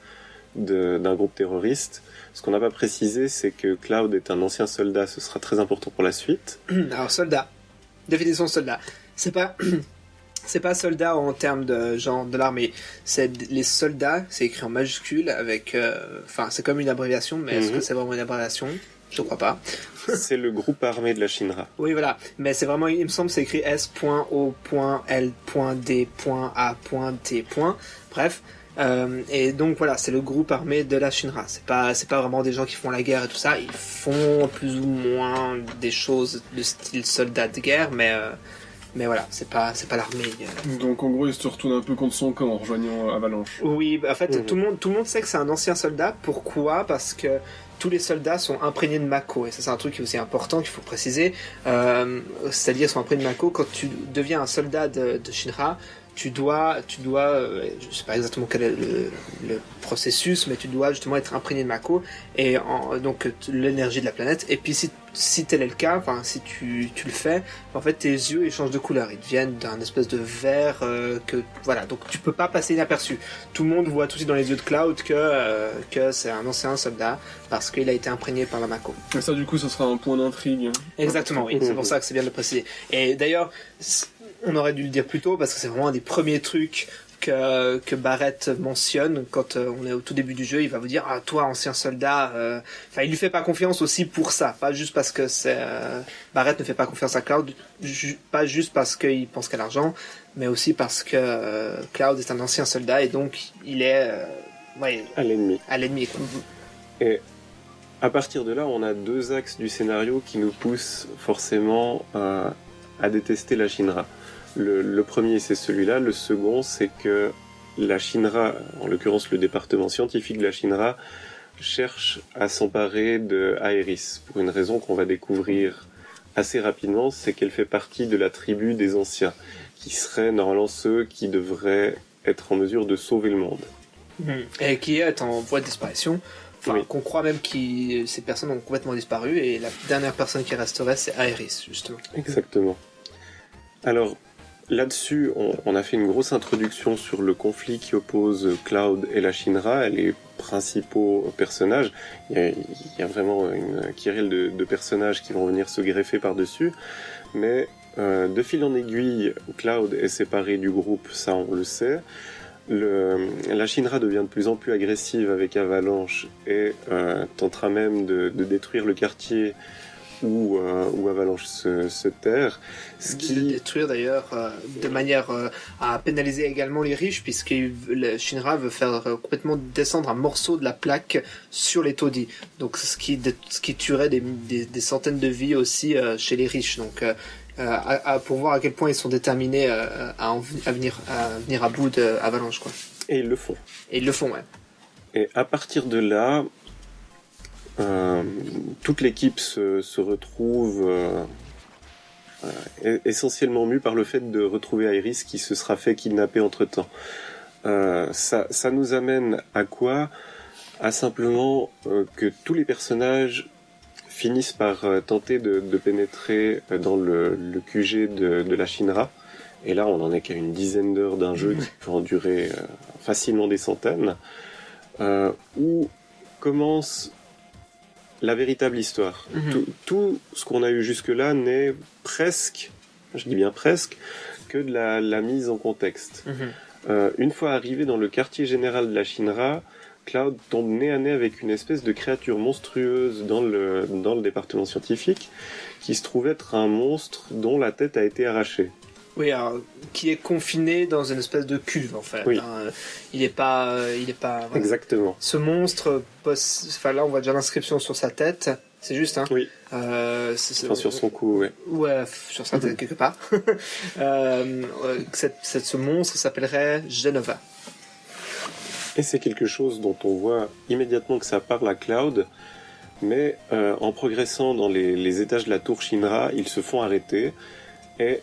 d'un groupe terroriste. Ce qu'on n'a pas précisé, c'est que Cloud est un ancien soldat. Ce sera très important pour la suite. Alors, soldat. Définition de soldat. C'est pas soldat en termes de genre de l'armée. C'est les soldats, c'est écrit en majuscule avec... c'est comme une abréviation, mais est-ce que c'est vraiment une abréviation ? Je crois pas. C'est le groupe armé de la Shinra. Oui, voilà. Mais c'est vraiment, il me semble, c'est écrit S.O.L.D.A.T. Bref. Et donc voilà, c'est le groupe armé de la Shinra. C'est pas vraiment des gens qui font la guerre et tout ça. Ils font plus ou moins des choses de style soldat de guerre, mais voilà, c'est pas l'armée. Donc en gros, il se retourne un peu contre son camp en rejoignant Avalanche. Oui, en fait, tout le monde sait que c'est un ancien soldat. Pourquoi ? Parce que tous les soldats sont imprégnés de Mako, et ça c'est un truc qui est aussi important qu'il faut préciser, c'est-à-dire sont imprégnés de Mako. Quand tu deviens un soldat de Shinra, tu dois, je sais pas exactement quel est le processus, mais tu dois justement être imprégné de Mako, et donc l'énergie de la planète, et puis si tel est le cas, enfin si tu le fais, en fait tes yeux ils changent de couleur, ils deviennent d'un espèce de vert voilà, donc tu peux pas passer inaperçu. Tout le monde voit tout de suite dans les yeux de Cloud que c'est un ancien soldat parce qu'il a été imprégné par la Mako. Et ça du coup ce sera un point d'intrigue. Exactement, oui, c'est pour ça que c'est bien de le préciser. Et d'ailleurs, on aurait dû le dire plus tôt parce que c'est vraiment un des premiers trucs que Barrett mentionne quand on est au tout début du jeu. Il va vous dire toi ancien soldat, il lui fait pas confiance aussi pour ça, pas juste parce que c'est Barrett ne fait pas confiance à Cloud, pas juste parce qu'il pense qu'à l'argent, mais aussi parce que Cloud est un ancien soldat et donc il est à l'ennemi. Et à partir de là, on a 2 axes du scénario qui nous poussent forcément à détester la Shinra. Le premier, c'est celui-là. Le second, c'est que la Shinra, en l'occurrence le département scientifique de la Shinra, cherche à s'emparer de Aerys pour une raison qu'on va découvrir assez rapidement, c'est qu'elle fait partie de la tribu des anciens, qui seraient normalement ceux qui devraient être en mesure de sauver le monde. Et qui est en voie de disparition. Oui. Qu'on croit même que ces personnes ont complètement disparu, et la dernière personne qui resterait, c'est Aerys, justement. Exactement. Alors, là-dessus, on a fait une grosse introduction sur le conflit qui oppose Cloud et la Shinra, et les principaux personnages. Il y a vraiment une querelle de personnages qui vont venir se greffer par-dessus, mais de fil en aiguille, Cloud est séparé du groupe, ça on le sait. La Shinra devient de plus en plus agressive avec Avalanche et tentera même de détruire le quartier où Avalanche se terre. De détruire d'ailleurs de manière à pénaliser également les riches, puisque le Shinra veut faire complètement descendre un morceau de la plaque sur les taudis. Donc ce qui tuerait des centaines de vies aussi chez les riches. Donc pour voir à quel point ils sont déterminés à venir à bout d'Avalanche, quoi. Et ils le font. Et ils le font, ouais. Et à partir de là, toute l'équipe se retrouve essentiellement mue par le fait de retrouver Iris qui se sera fait kidnapper entre-temps. Ça nous amène à quoi ? À simplement que tous les personnages finissent par tenter de pénétrer dans le QG de la Shinra. Et là, on en est qu'à une dizaine d'heures d'un jeu qui peut en durer facilement des centaines, où commence la véritable histoire. Tout ce qu'on a eu jusque-là n'est presque, je dis bien presque, que de la mise en contexte. Une fois arrivé dans le quartier général de la Shinra, Cloud tombe nez à nez avec une espèce de créature monstrueuse dans le département scientifique, qui se trouve être un monstre dont la tête a été arrachée. Oui, alors, qui est confiné dans une espèce de cuve, en fait. Oui. Il est pas. Voilà. Exactement. Ce monstre, enfin là, on voit déjà l'inscription sur sa tête. C'est juste, hein. Oui. Enfin, sur son cou, ouais. Ouais, sur sa tête quelque part. Ce monstre s'appellerait Genova. Et c'est quelque chose dont on voit immédiatement que ça parle à Cloud, mais en progressant dans les étages de la tour Shinra, ils se font arrêter. Et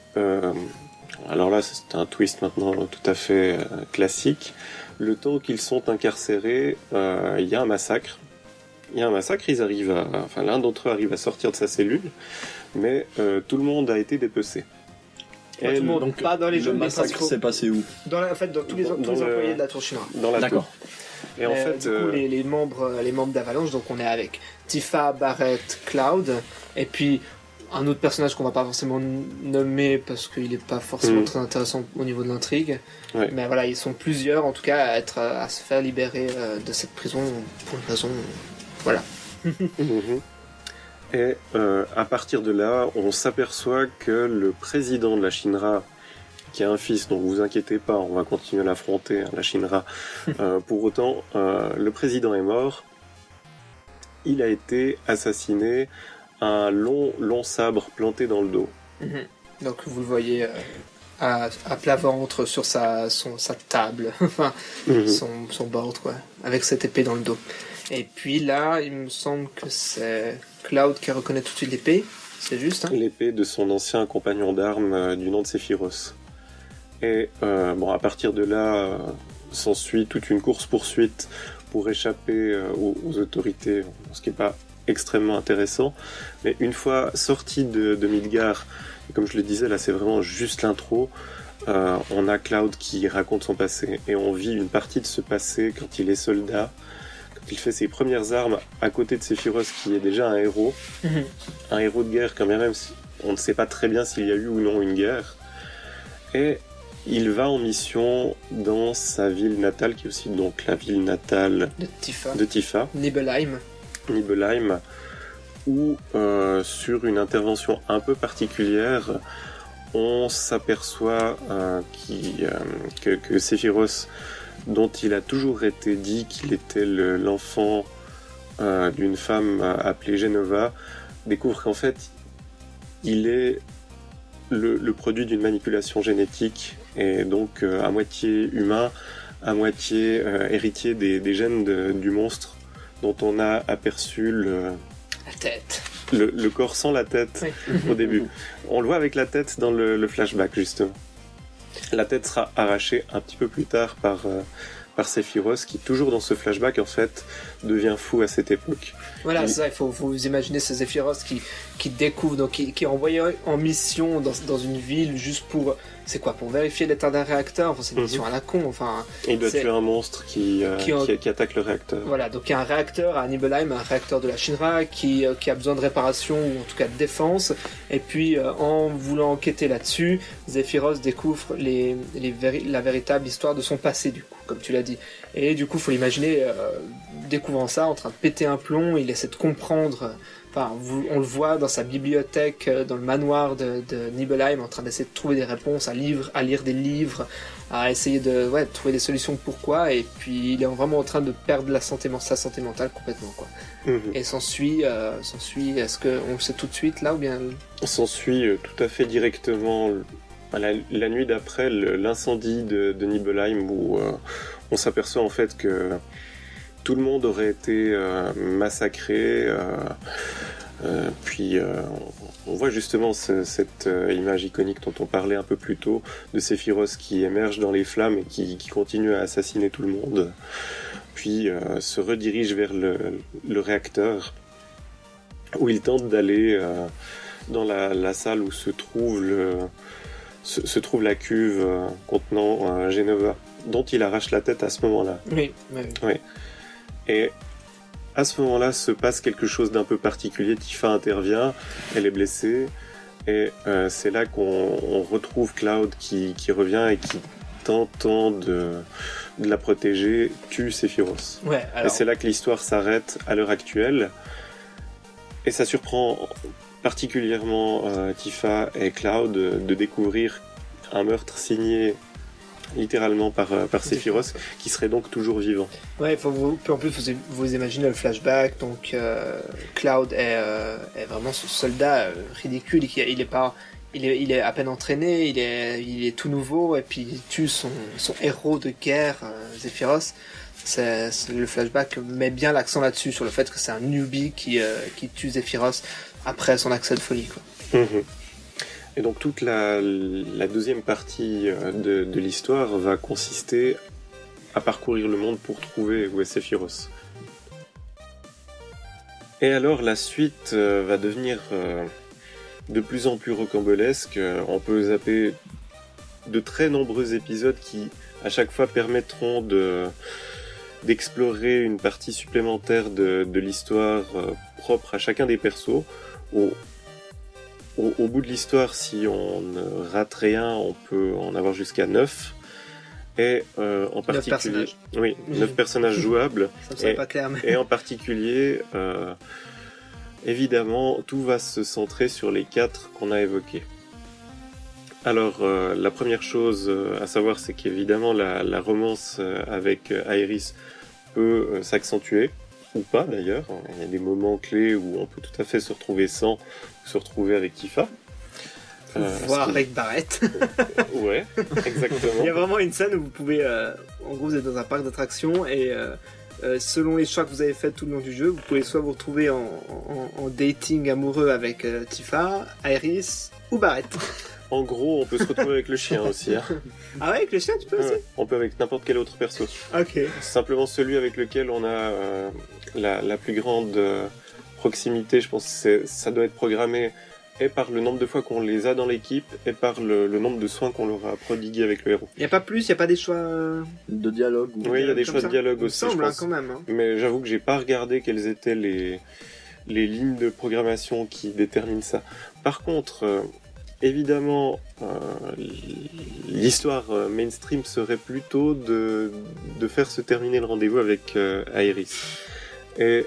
alors là, c'est un twist maintenant tout à fait classique. Le temps qu'ils sont incarcérés, il y a un massacre. Ils arrivent l'un d'entre eux arrive à sortir de sa cellule, mais tout le monde a été dépecé. Tout le monde, donc pas dans les jeux, le massacre s'est passé où ? En fait, dans tous les employés de la tour Shinra. Dans la tour. Et en fait, du coup, les membres d'Avalanche, donc on est avec Tifa, Barrett, Cloud, et puis un autre personnage qu'on va pas forcément nommer parce qu'il est pas forcément très intéressant au niveau de l'intrigue. Ouais. Mais voilà, ils sont plusieurs en tout cas à se faire libérer de cette prison pour une raison. Voilà. Et à partir de là, on s'aperçoit que le président de la Shinra, qui a un fils, donc vous inquiétez pas, on va continuer à l'affronter, la Shinra. Pour autant, le président est mort. Il a été assassiné, un long sabre planté dans le dos. Donc vous le voyez à plat ventre sur sa table, enfin son board, quoi, avec cette épée dans le dos. Et puis là, il me semble que c'est Cloud qui reconnaît tout de suite l'épée, c'est juste, hein ? L'épée de son ancien compagnon d'armes du nom de Sephiroth. Et à partir de là, s'ensuit toute une course-poursuite pour échapper aux autorités, ce qui n'est pas extrêmement intéressant. Mais une fois sorti de Midgar, et comme je le disais, là c'est vraiment juste l'intro, on a Cloud qui raconte son passé, et on vit une partie de ce passé quand il est soldat, quand il fait ses premières armes à côté de Sephiroth, qui est déjà un héros, un héros de guerre quand même, on ne sait pas très bien s'il y a eu ou non une guerre. Et il va en mission dans sa ville natale, qui est aussi donc la ville natale de Tifa. Nibelheim, où sur une intervention un peu particulière, on s'aperçoit que Sephiroth, dont il a toujours été dit qu'il était l'enfant d'une femme appelée Genova, découvre qu'en fait il est le produit d'une manipulation génétique, et donc à moitié humain, à moitié héritier des gènes du monstre dont on a aperçu la tête. Le corps sans la tête au début. On le voit avec la tête dans le flashback, justement. La tête sera arrachée un petit peu plus tard par par Sephiroth, qui toujours dans ce flashback en fait devient fou à cette époque. Voilà, c'est ça, il faut vous imaginer ce Sephiroth qui découvre, donc qui est envoyé en mission dans une ville juste pour... C'est quoi, pour vérifier l'état d'un réacteur? Enfin, c'est une mission à la con, enfin... Et il doit tuer un monstre qui attaque le réacteur. Voilà, donc il y a un réacteur à Nibelheim, un réacteur de la Shinra, qui a besoin de réparation, ou en tout cas de défense, et puis en voulant enquêter là-dessus, Sephiroth découvre la véritable histoire de son passé, du coup, comme tu l'as dit. Et du coup, faut l'imaginer, découvrant ça, en train de péter un plomb, il essaie de comprendre... Enfin, on le voit dans sa bibliothèque, dans le manoir de Nibelheim, en train d'essayer de trouver des réponses, à lire des livres, à essayer de trouver des solutions pourquoi, et puis il est vraiment en train de perdre sa santé mentale complètement, quoi. Et s'ensuit, est-ce qu'on le sait tout de suite là, ou bien... S'ensuit tout à fait directement la nuit d'après l'incendie de Nibelheim, où on s'aperçoit en fait que tout le monde aurait été massacré. Puis on voit justement cette image iconique dont on parlait un peu plus tôt, de Sephiroth qui émerge dans les flammes et qui continue à assassiner tout le monde. Puis se redirige vers le réacteur, où il tente d'aller dans la salle où se trouve la cuve contenant Jenova, dont il arrache la tête à ce moment-là. Oui. Et à ce moment-là se passe quelque chose d'un peu particulier. Tifa intervient, elle est blessée, et c'est là qu'on retrouve Cloud qui revient et qui, tentant de la protéger, tue Sephiroth. Et c'est là que l'histoire s'arrête à l'heure actuelle, et ça surprend particulièrement Tifa et Cloud de découvrir un meurtre signé littéralement par Sephiroth, qui serait donc toujours vivant. Ouais, en plus vous imaginez le flashback, donc Cloud est vraiment ce soldat ridicule, il est à peine entraîné, il est tout nouveau, et puis il tue son héros de guerre, Sephiroth. Le flashback met bien l'accent là-dessus, sur le fait que c'est un newbie qui tue Sephiroth après son accès de folie, quoi. Et donc toute la deuxième partie de l'histoire va consister à parcourir le monde pour trouver où est Sephiroth. Et alors la suite va devenir de plus en plus rocambolesque. On peut zapper de très nombreux épisodes qui à chaque fois permettront d'explorer une partie supplémentaire de l'histoire propre à chacun des persos. Au bout de l'histoire, si on ne rate rien, on peut en avoir jusqu'à 9. Et en particulier... 9 personnages jouables. Ça me semble pas clair, mais... Et en particulier, évidemment, tout va se centrer sur les 4 qu'on a évoqués. Alors, la première chose à savoir, c'est qu'évidemment, la romance avec Aerys peut s'accentuer. Ou pas d'ailleurs, il y a des moments clés où on peut tout à fait se retrouver sans, se retrouver avec Tifa. Voire avec Barrett. Ouais, exactement. Il y a vraiment une scène où vous pouvez, en gros vous êtes dans un parc d'attractions et selon les choix que vous avez fait tout le long du jeu, vous pouvez soit vous retrouver en dating amoureux avec Tifa, Aerys ou Barrett. En gros, on peut se retrouver avec le chien aussi. Hein. Ah ouais, avec le chien tu peux aussi? On peut avec n'importe quel autre perso. Ok. C'est simplement celui avec lequel on a la plus grande proximité, je pense que ça doit être programmé et par le nombre de fois qu'on les a dans l'équipe et par le nombre de soins qu'on leur a prodigués avec le héros. Il n'y a pas plus, il n'y a pas des choix de dialogue Oui, il y a des choix de dialogue aussi, semble, je pense. Quand même. Hein. Mais j'avoue que j'ai pas regardé quelles étaient les lignes de programmation qui déterminent ça. Par contre... évidemment, l'histoire mainstream serait plutôt de faire se terminer le rendez-vous avec Aerys. Et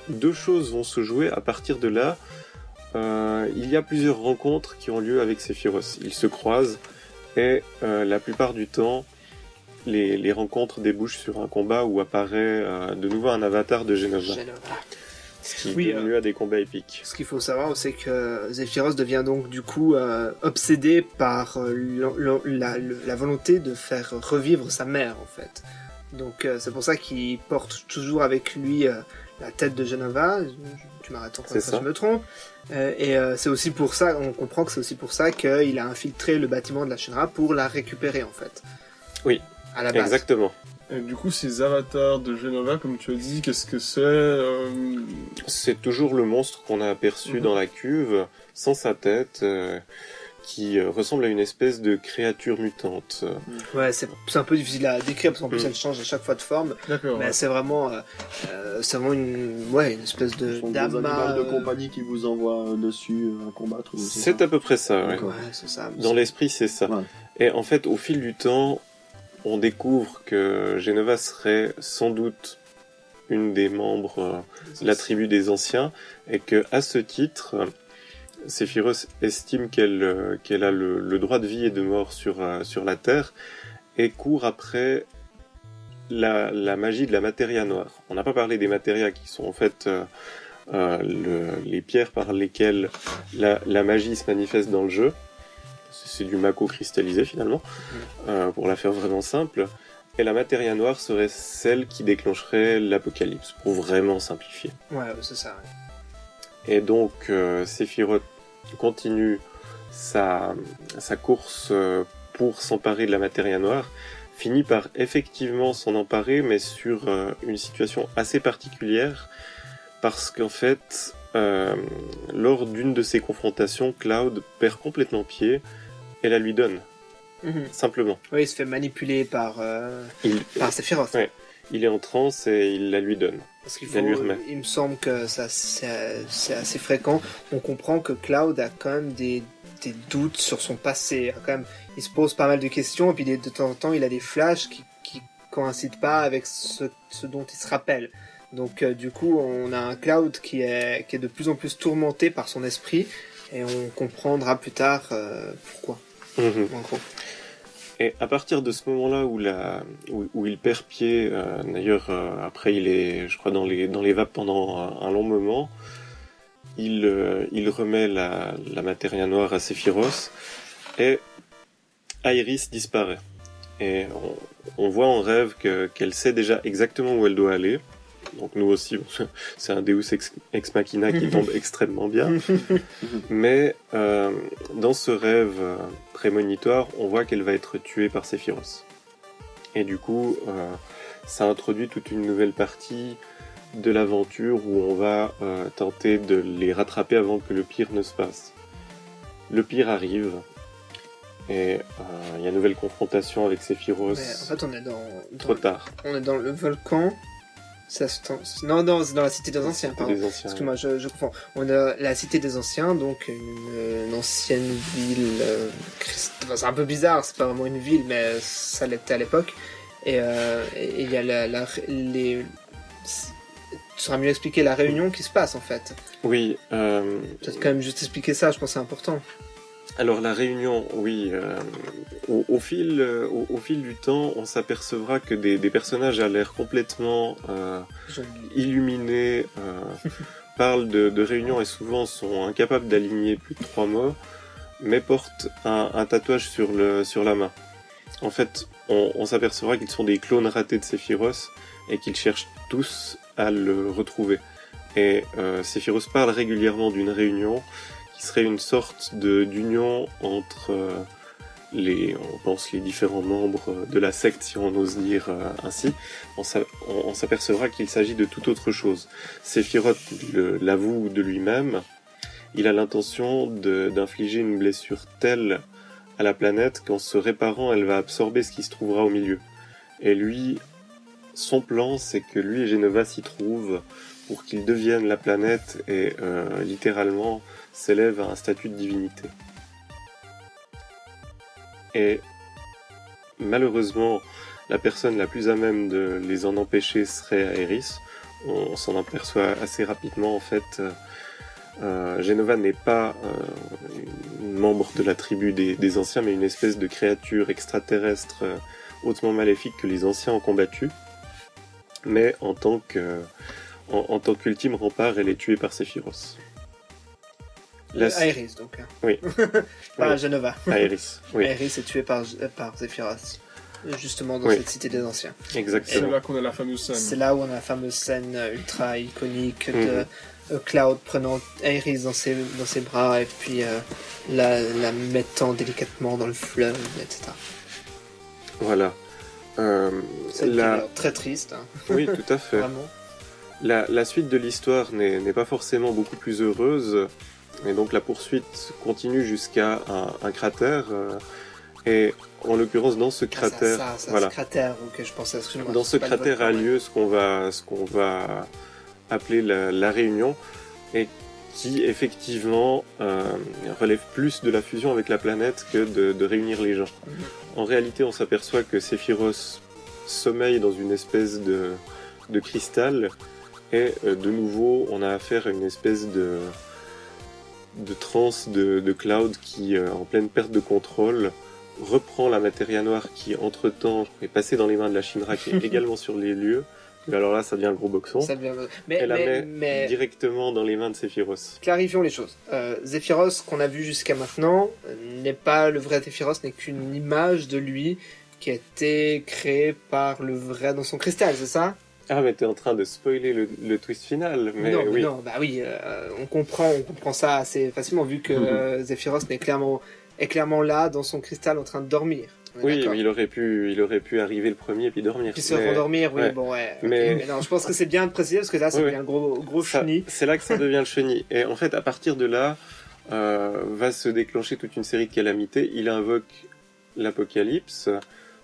2 choses vont se jouer à partir de là. Il y a plusieurs rencontres qui ont lieu avec Sephiroth. Ils se croisent et la plupart du temps, les rencontres débouchent sur un combat où apparaît de nouveau un avatar de Jenova. Ce qui donne lieu à des combats épiques. Ce qu'il faut savoir, c'est que Sephiroth devient donc du coup obsédé par la volonté de faire revivre sa mère en fait. Donc c'est pour ça qu'il porte toujours avec lui la tête de Jenova. Tu m'arrêtes encore si je me trompe. Et c'est aussi pour ça, on comprend que c'est aussi pour ça qu'il a infiltré le bâtiment de la Shinra pour la récupérer en fait. Oui, à la base. Exactement. Et du coup, ces avatars de Genova, comme tu as dit, qu'est-ce que c'est C'est toujours le monstre qu'on a aperçu Mhm. dans la cuve, sans sa tête, qui ressemble à une espèce de créature mutante. Ouais, c'est un peu difficile à décrire parce qu'en plus Mm. elle change à chaque fois de forme. D'accord. Mais Ouais. c'est vraiment une espèce Ce de sont des d'amas. animaux de compagnie qui vous envoient dessus à combattre. C'est à peu près ça, ouais. D'accord. Ouais, c'est ça. Dans l'esprit, c'est ça. Ouais. Et en fait, au fil du temps, on découvre que Genova serait sans doute une des membres de la tribu des Anciens, et que à ce titre, Sephiroth estime qu'elle a le droit de vie et de mort sur la Terre, et court après la magie de la matéria noire. On n'a pas parlé des matérias qui sont en fait les pierres par lesquelles la magie se manifeste dans le jeu. C'est du mako cristallisé finalement, pour la faire vraiment simple. Et la matéria noire serait celle qui déclencherait l'apocalypse, pour vraiment simplifier. Ouais, c'est ça. Ouais. Et donc Sephiroth continue sa course pour s'emparer de la matéria noire, finit par effectivement s'en emparer, mais sur une situation assez particulière, parce qu'en fait, lors d'une de ces confrontations, Cloud perd complètement pied et la lui donne, simplement. Oui, il se fait manipuler par Sephiroth. Ouais. Il est en transe et il la lui donne. Parce qu'il Ça lui remet. il me semble que ça c'est assez fréquent. On comprend que Cloud a quand même des doutes sur son passé. Il se pose pas mal de questions et puis de temps en temps il a des flashs qui coïncident pas avec ce dont il se rappelle. Donc du coup on a un Cloud qui est de plus en plus tourmenté par son esprit et on comprendra plus tard pourquoi. En gros. Et à partir de ce moment-là où il perd pied, d'ailleurs après il est, je crois, dans les vapes pendant un long moment, il remet la matéria noire à Sephiroth et Aeris disparaît. Et on voit en rêve qu'elle sait déjà exactement où elle doit aller. Donc nous aussi, c'est un Deus ex machina qui tombe extrêmement bien. Mais dans ce rêve prémonitoire, on voit qu'elle va être tuée par Sephiroth. Et du coup, ça introduit toute une nouvelle partie de l'aventure où on va tenter de les rattraper avant que le pire ne se passe. Le pire arrive, et il y a une nouvelle confrontation avec Sephiroth. Mais en fait on est Trop tard. On est dans le volcan. C'est c'est dans la cité des anciens, pardon. Des anciens. Excuse-moi, je confonds. On a la cité des anciens, donc une ancienne ville. Enfin, c'est un peu bizarre, c'est pas vraiment une ville, mais ça l'était à l'époque. Et il y a les. Tu sauras mieux expliquer la réunion qui se passe en fait. Oui. Peut-être quand même juste expliquer ça, je pense que c'est important. Alors la réunion, oui, au fil du temps, on s'apercevra que des personnages à l'air complètement illuminés parlent de réunion et souvent sont incapables d'aligner plus de 3 mots, mais portent un tatouage sur la main. En fait, on s'apercevra qu'ils sont des clones ratés de Sephiroth et qu'ils cherchent tous à le retrouver. Et Sephiroth parle régulièrement d'une réunion qui serait une sorte d'union entre les différents membres de la secte, si on ose dire ainsi. On s'apercevra qu'il s'agit de toute autre chose. Sephiroth l'avoue de lui-même. Il a l'intention d'infliger une blessure telle à la planète qu'en se réparant, elle va absorber ce qui se trouvera au milieu. Et lui, son plan, c'est que lui et Genova s'y trouvent pour qu'ils deviennent la planète et littéralement s'élève à un statut de divinité. Et malheureusement, la personne la plus à même de les en empêcher serait Aeris. On s'en aperçoit assez rapidement en fait. Genova n'est pas une membre de la tribu des anciens, mais une espèce de créature extraterrestre hautement maléfique que les anciens ont combattu. Mais en tant qu'ultime rempart, elle est tuée par Sephiroth. Aeris, donc. Oui. Pas Oui. Genova. Aeris, oui. Aeris est tué par Sephiroth. Justement dans Oui. cette cité des anciens. C'est Exactement. là qu'on a la fameuse scène. C'est là où on a la fameuse scène ultra iconique de Cloud prenant Aeris dans ses bras et puis la mettant délicatement dans le fleuve, etc. Voilà. C'est très triste. Hein. Oui, tout à fait. Vraiment. La suite de l'histoire n'est pas forcément beaucoup plus heureuse, et donc la poursuite continue jusqu'à un cratère, et en l'occurrence dans ce cratère, Ce cratère auquel je pensais. Dans ce cratère a lieu ce qu'on va appeler la réunion, et qui effectivement relève plus de la fusion avec la planète que de réunir les gens. En réalité, on s'aperçoit que Sephiroth sommeille dans une espèce de cristal, et de nouveau, on a affaire à une espèce de transe de Cloud qui, en pleine perte de contrôle, reprend la Materia Noire qui, entre-temps, est passée dans les mains de la Shinra, qui est également sur les lieux. Mais alors là, ça devient le gros boxon. Elle la met directement dans les mains de Sephiroth. Clarifions les choses. Sephiroth, qu'on a vu jusqu'à maintenant, n'est pas le vrai Sephiroth, n'est qu'une image de lui qui a été créée par le vrai dans son cristal, c'est ça ? Ah, mais t'es en train de spoiler le twist final. Mais non, oui. Non, bah oui, on comprend ça assez facilement, vu que Sephiroth est clairement là, dans son cristal, en train de dormir. Oui, mais il aurait pu arriver le premier et puis dormir. Puis se rendormir, oui, ouais. Bon, ouais. Mais non, je pense que c'est bien de préciser, parce que là, c'est bien le gros chenille. C'est là que ça devient le chenille. Et en fait, à partir de là, va se déclencher toute une série de calamités. Il invoque l'apocalypse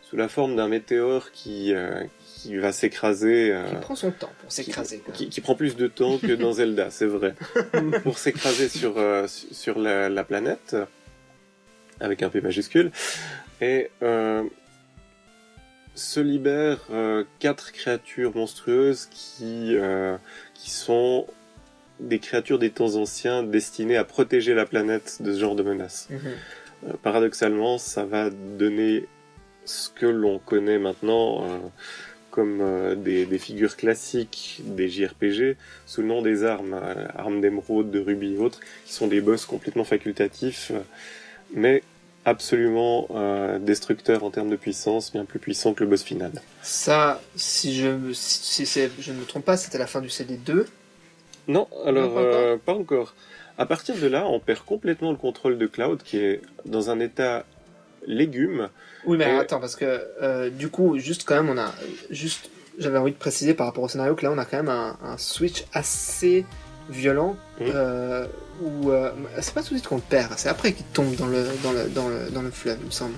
sous la forme d'un météore qui va s'écraser. Qui prend son temps pour s'écraser. Qui prend plus de temps que dans Zelda, c'est vrai. Pour s'écraser sur la planète, avec un P majuscule. Et se libèrent 4 créatures monstrueuses qui sont des créatures des temps anciens destinées à protéger la planète de ce genre de menaces. Paradoxalement, ça va donner ce que l'on connaît maintenant comme des figures classiques des JRPG sous le nom des armes, armes d'émeraude, de rubis et autres, qui sont des boss complètement facultatifs, mais absolument destructeur en termes de puissance, bien plus puissant que le boss final. Ça, si je ne me trompe pas, c'était la fin du CD2. Non, alors pas encore. À partir de là, on perd complètement le contrôle de Cloud, qui est dans un état légume. Oui, mais attends, parce que du coup, juste quand même, j'avais envie de préciser par rapport au scénario que là, on a quand même un switch assez violent, où c'est pas tout de suite qu'on le perd, c'est après qu'il tombe dans le fleuve, il me semble.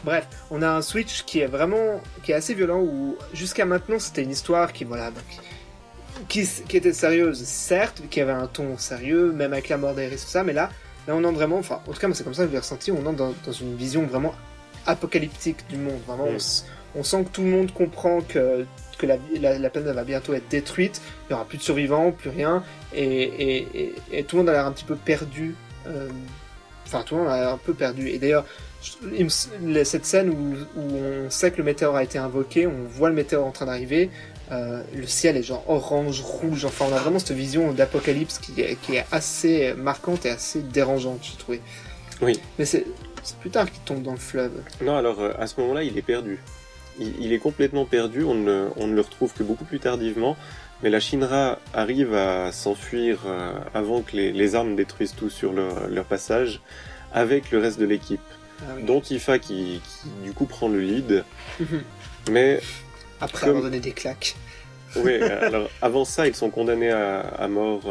Bref, on a un switch qui est assez violent, où jusqu'à maintenant c'était une histoire qui était sérieuse, certes, qui avait un ton sérieux, même avec la mort d'Aeris, tout ça, mais là on entre vraiment, enfin en tout cas moi c'est comme ça que je l'ai ressenti, on entre dans une vision vraiment apocalyptique du monde, vraiment on sent que tout le monde comprend que la planète va bientôt être détruite, il n'y aura plus de survivants, plus rien, et tout le monde a l'air un petit peu perdu. Tout le monde a l'air un peu perdu. Et d'ailleurs, cette scène où on sait que le météore a été invoqué, on voit le météore en train d'arriver, le ciel est genre orange, rouge, enfin on a vraiment cette vision d'apocalypse qui est assez marquante et assez dérangeante, j'ai trouvé. Oui. Mais c'est plus tard qu'il tombe dans le fleuve. Non, alors à ce moment-là, il est perdu. Il est complètement perdu, on ne le retrouve que beaucoup plus tardivement, mais la Shinra arrive à s'enfuir avant que les armes détruisent tout sur leur passage, avec le reste de l'équipe, dont Tifa qui du coup prend le lead, mais... Après avoir donné des claques. Oui, alors avant ça, ils sont condamnés à mort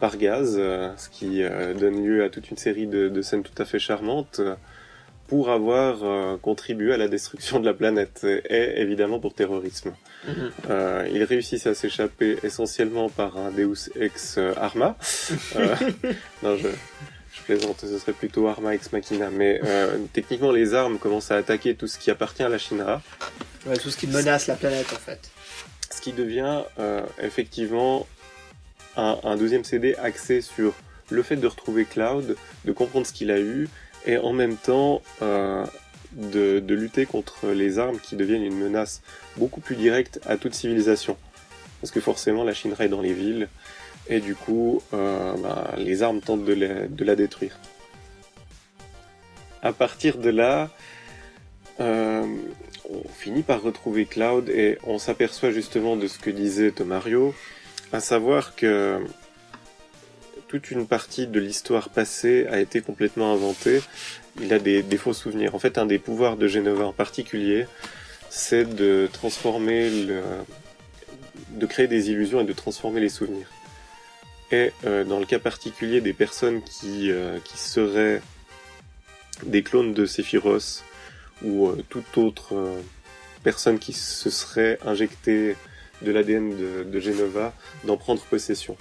par gaz, ce qui donne lieu à toute une série de scènes tout à fait charmantes, pour avoir contribué à la destruction de la planète, et évidemment pour terrorisme. Ils réussissent à s'échapper essentiellement par un Deus Ex Arma. Non, je plaisante, ce serait plutôt Arma Ex Machina, mais techniquement les armes commencent à attaquer tout ce qui appartient à la Shinra. Ouais, tout ce qui menace la planète en fait. Ce qui devient effectivement un deuxième CD axé sur le fait de retrouver Cloud, de comprendre ce qu'il a eu, et en même temps de lutter contre les armes qui deviennent une menace beaucoup plus directe à toute civilisation. Parce que forcément la Shinra est dans les villes, et du coup les armes tentent de la détruire. À partir de là, on finit par retrouver Cloud, et on s'aperçoit justement de ce que disait Tomario, à savoir que toute une partie de l'histoire passée a été complètement inventée. Il a des faux souvenirs. En fait, un des pouvoirs de Jenova en particulier c'est de créer des illusions et de transformer les souvenirs. Et dans le cas particulier des personnes qui seraient des clones de Sephiroth ou toute autre personne qui se serait injectée de l'ADN de Jenova, d'en prendre possession.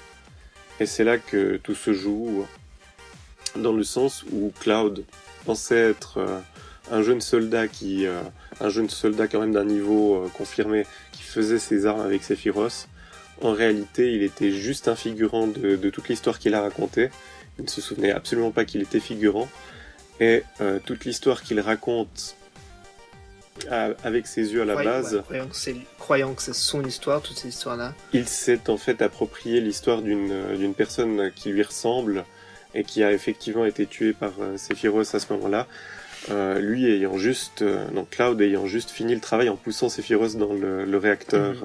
Et c'est là que tout se joue, dans le sens où Cloud pensait être un jeune soldat quand même d'un niveau confirmé, qui faisait ses armes avec Sephiroth. En réalité, il était juste un figurant de toute l'histoire qu'il a racontée. Il ne se souvenait absolument pas qu'il était figurant. Et toute l'histoire qu'il raconte avec ses yeux à la base... Croyant que c'est son histoire, toute cette histoire-là. Il s'est en fait approprié l'histoire d'une personne qui lui ressemble et qui a effectivement été tuée par Sephiroth à ce moment-là. Donc Cloud ayant juste fini le travail en poussant Sephiroth dans le réacteur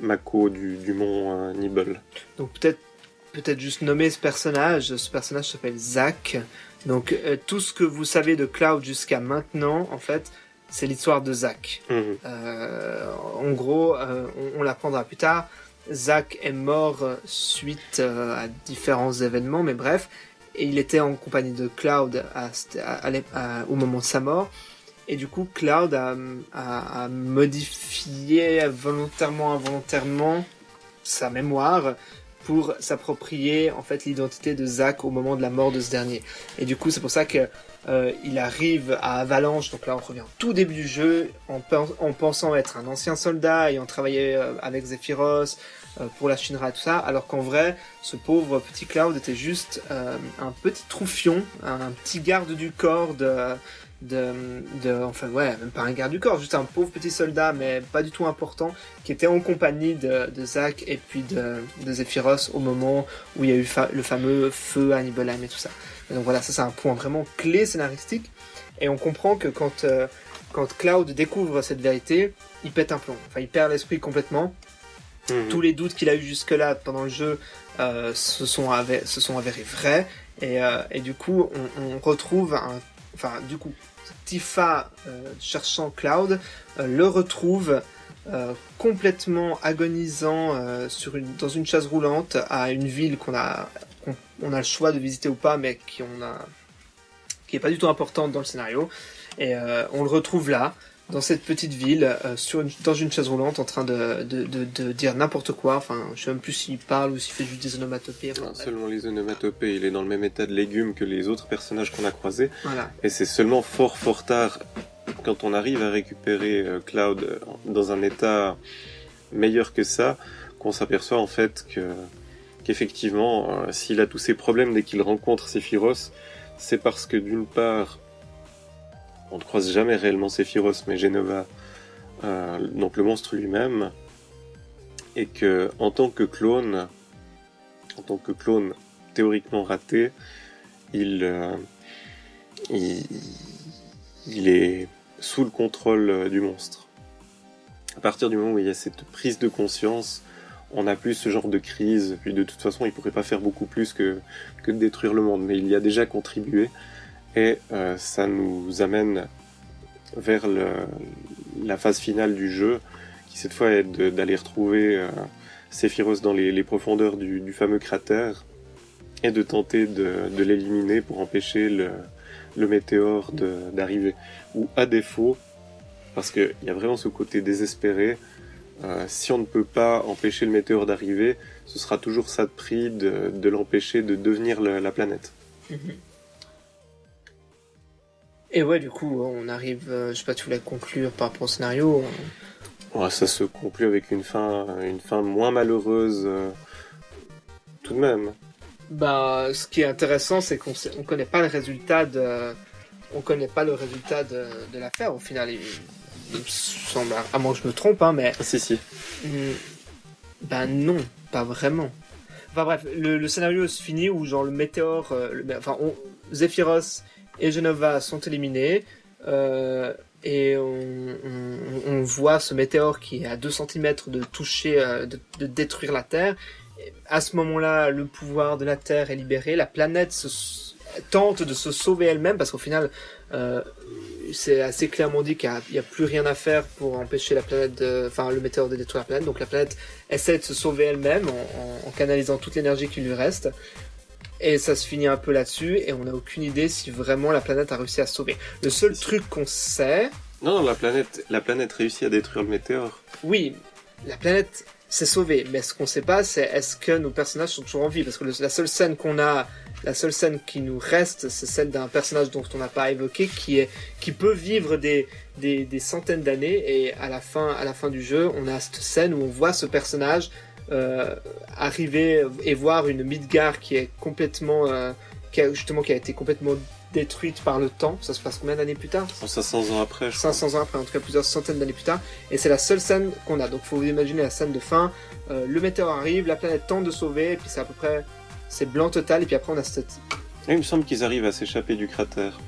Mako du mont Nibel. Donc peut-être juste nommer ce personnage. Ce personnage s'appelle Zack. Donc tout ce que vous savez de Cloud jusqu'à maintenant, en fait, c'est l'histoire de Zack. En gros, on l'apprendra plus tard. Zack est mort suite à différents événements, mais bref, et il était en compagnie de Cloud au moment de sa mort. Et du coup, Cloud a modifié volontairement, involontairement sa mémoire pour s'approprier en fait l'identité de Zack au moment de la mort de ce dernier. Et du coup, c'est pour ça que il arrive à Avalanche, donc là on revient au tout début du jeu, en pensant être un ancien soldat, ayant travaillé avec Sephiroth pour la Shinra et tout ça, alors qu'en vrai, ce pauvre petit Cloud était juste un petit troufion, un petit garde du corps enfin ouais, même pas un garde du corps, juste un pauvre petit soldat, mais pas du tout important, qui était en compagnie de Zack et puis de Sephiroth au moment où il y a eu le fameux feu à Nibelheim et tout ça. Et donc voilà, ça c'est un point vraiment clé scénaristique, et on comprend que quand Cloud découvre cette vérité, il pète un plomb, enfin il perd l'esprit complètement. Tous les doutes qu'il a eu jusque-là pendant le jeu se sont avérés vrais, et du coup on retrouve Tifa, cherchant Cloud, le retrouve complètement agonisant dans une chaise roulante à une ville qu'on a le choix de visiter ou pas, mais qui est pas du tout importante dans le scénario. Et on le retrouve là, dans cette petite ville, dans une chaise roulante, en train de dire n'importe quoi. Enfin, je sais même plus s'il parle ou s'il fait juste des onomatopées. Non, seulement les onomatopées, il est dans le même état de légumes que les autres personnages qu'on a croisés. Voilà. Et c'est seulement fort tard, quand on arrive à récupérer Cloud dans un état meilleur que ça, qu'on s'aperçoit en fait qu'effectivement, s'il a tous ces problèmes dès qu'il rencontre Sephiroth, c'est parce que d'une part, on ne croise jamais réellement Sephiroth, mais Jenova, donc le monstre lui-même, et que en tant que clone théoriquement raté, il est sous le contrôle du monstre. À partir du moment où il y a cette prise de conscience, on n'a plus ce genre de crise, puis de toute façon il pourrait pas faire beaucoup plus que de détruire le monde, mais il y a déjà contribué. Et ça nous amène vers la phase finale du jeu, qui cette fois est d'aller retrouver Sephiroth dans les profondeurs du fameux cratère, et de tenter de l'éliminer pour empêcher le météore d'arriver. Ou à défaut, parce qu'il y a vraiment ce côté désespéré, si on ne peut pas empêcher le météore d'arriver, ce sera toujours ça de prix de l'empêcher de devenir la planète. Et ouais, du coup, on arrive, je sais pas, tu voulais conclure par rapport au scénario. Ouais, ça se conclut avec une fin moins malheureuse, tout de même. Bah, ce qui est intéressant, c'est qu'on connaît pas le résultat de l'affaire au final. Il me semble, à moins que je me trompe, hein, mais. Si. Ben non, pas vraiment. Enfin bref, le scénario se finit où genre le météore, Sephiroth et Jenova sont éliminés, et on voit ce météore qui est à 2 cm de toucher, de détruire la Terre. Et à ce moment-là, le pouvoir de la Terre est libéré, la planète tente de se sauver elle-même, parce qu'au final, c'est assez clairement dit qu'il n'y a plus rien à faire pour empêcher la planète, le météore de détruire la planète. Donc la planète essaie de se sauver elle-même en canalisant toute l'énergie qui lui reste. Et ça se finit un peu là-dessus, et on n'a aucune idée si vraiment la planète a réussi à se sauver. Le seul truc qu'on sait... Non, la planète réussit à détruire le météore. Oui, la planète s'est sauvée, mais ce qu'on sait pas, c'est est-ce que nos personnages sont toujours en vie, parce que la seule scène qu'on a, la seule scène qui nous reste, c'est celle d'un personnage dont on n'a pas évoqué, qui peut vivre des centaines d'années, et à la fin du jeu, on a cette scène où on voit ce personnage arriver et voir une Midgar qui est complètement, qui a été complètement détruite par le temps. Ça se passe combien d'années plus tard? 500 ans après, je crois. 500 ans après, en tout cas plusieurs centaines d'années plus tard, et c'est la seule scène qu'on a. Donc faut vous imaginer la scène de fin, le météore arrive, la planète tente de sauver, et puis c'est à peu près, c'est blanc total, et puis après on a cette... Et il me semble qu'ils arrivent à s'échapper du cratère.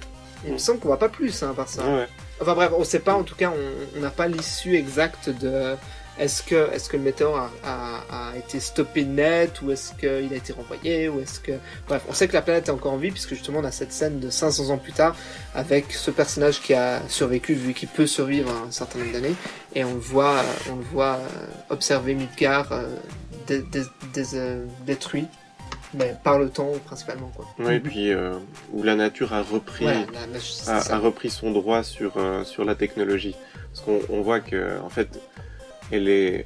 Il me semble qu'on voit pas plus, hein, par ça. Ouais. Enfin bref, on sait pas, en tout cas on n'a pas l'issue exacte de... Est-ce que le météore a été stoppé net, ou est-ce qu'il a été renvoyé, ou est-ce que... Bref, on sait que la planète est encore en vie, puisque justement on a cette scène de 500 ans plus tard, avec ce personnage qui a survécu, vu qu'il peut survivre un certain nombre d'années, et on le voit observer Midgar détruit, mais par le temps principalement, quoi. Oui, et puis où la nature a repris, a repris son droit sur la technologie. Parce qu'on voit que, en fait... Elle est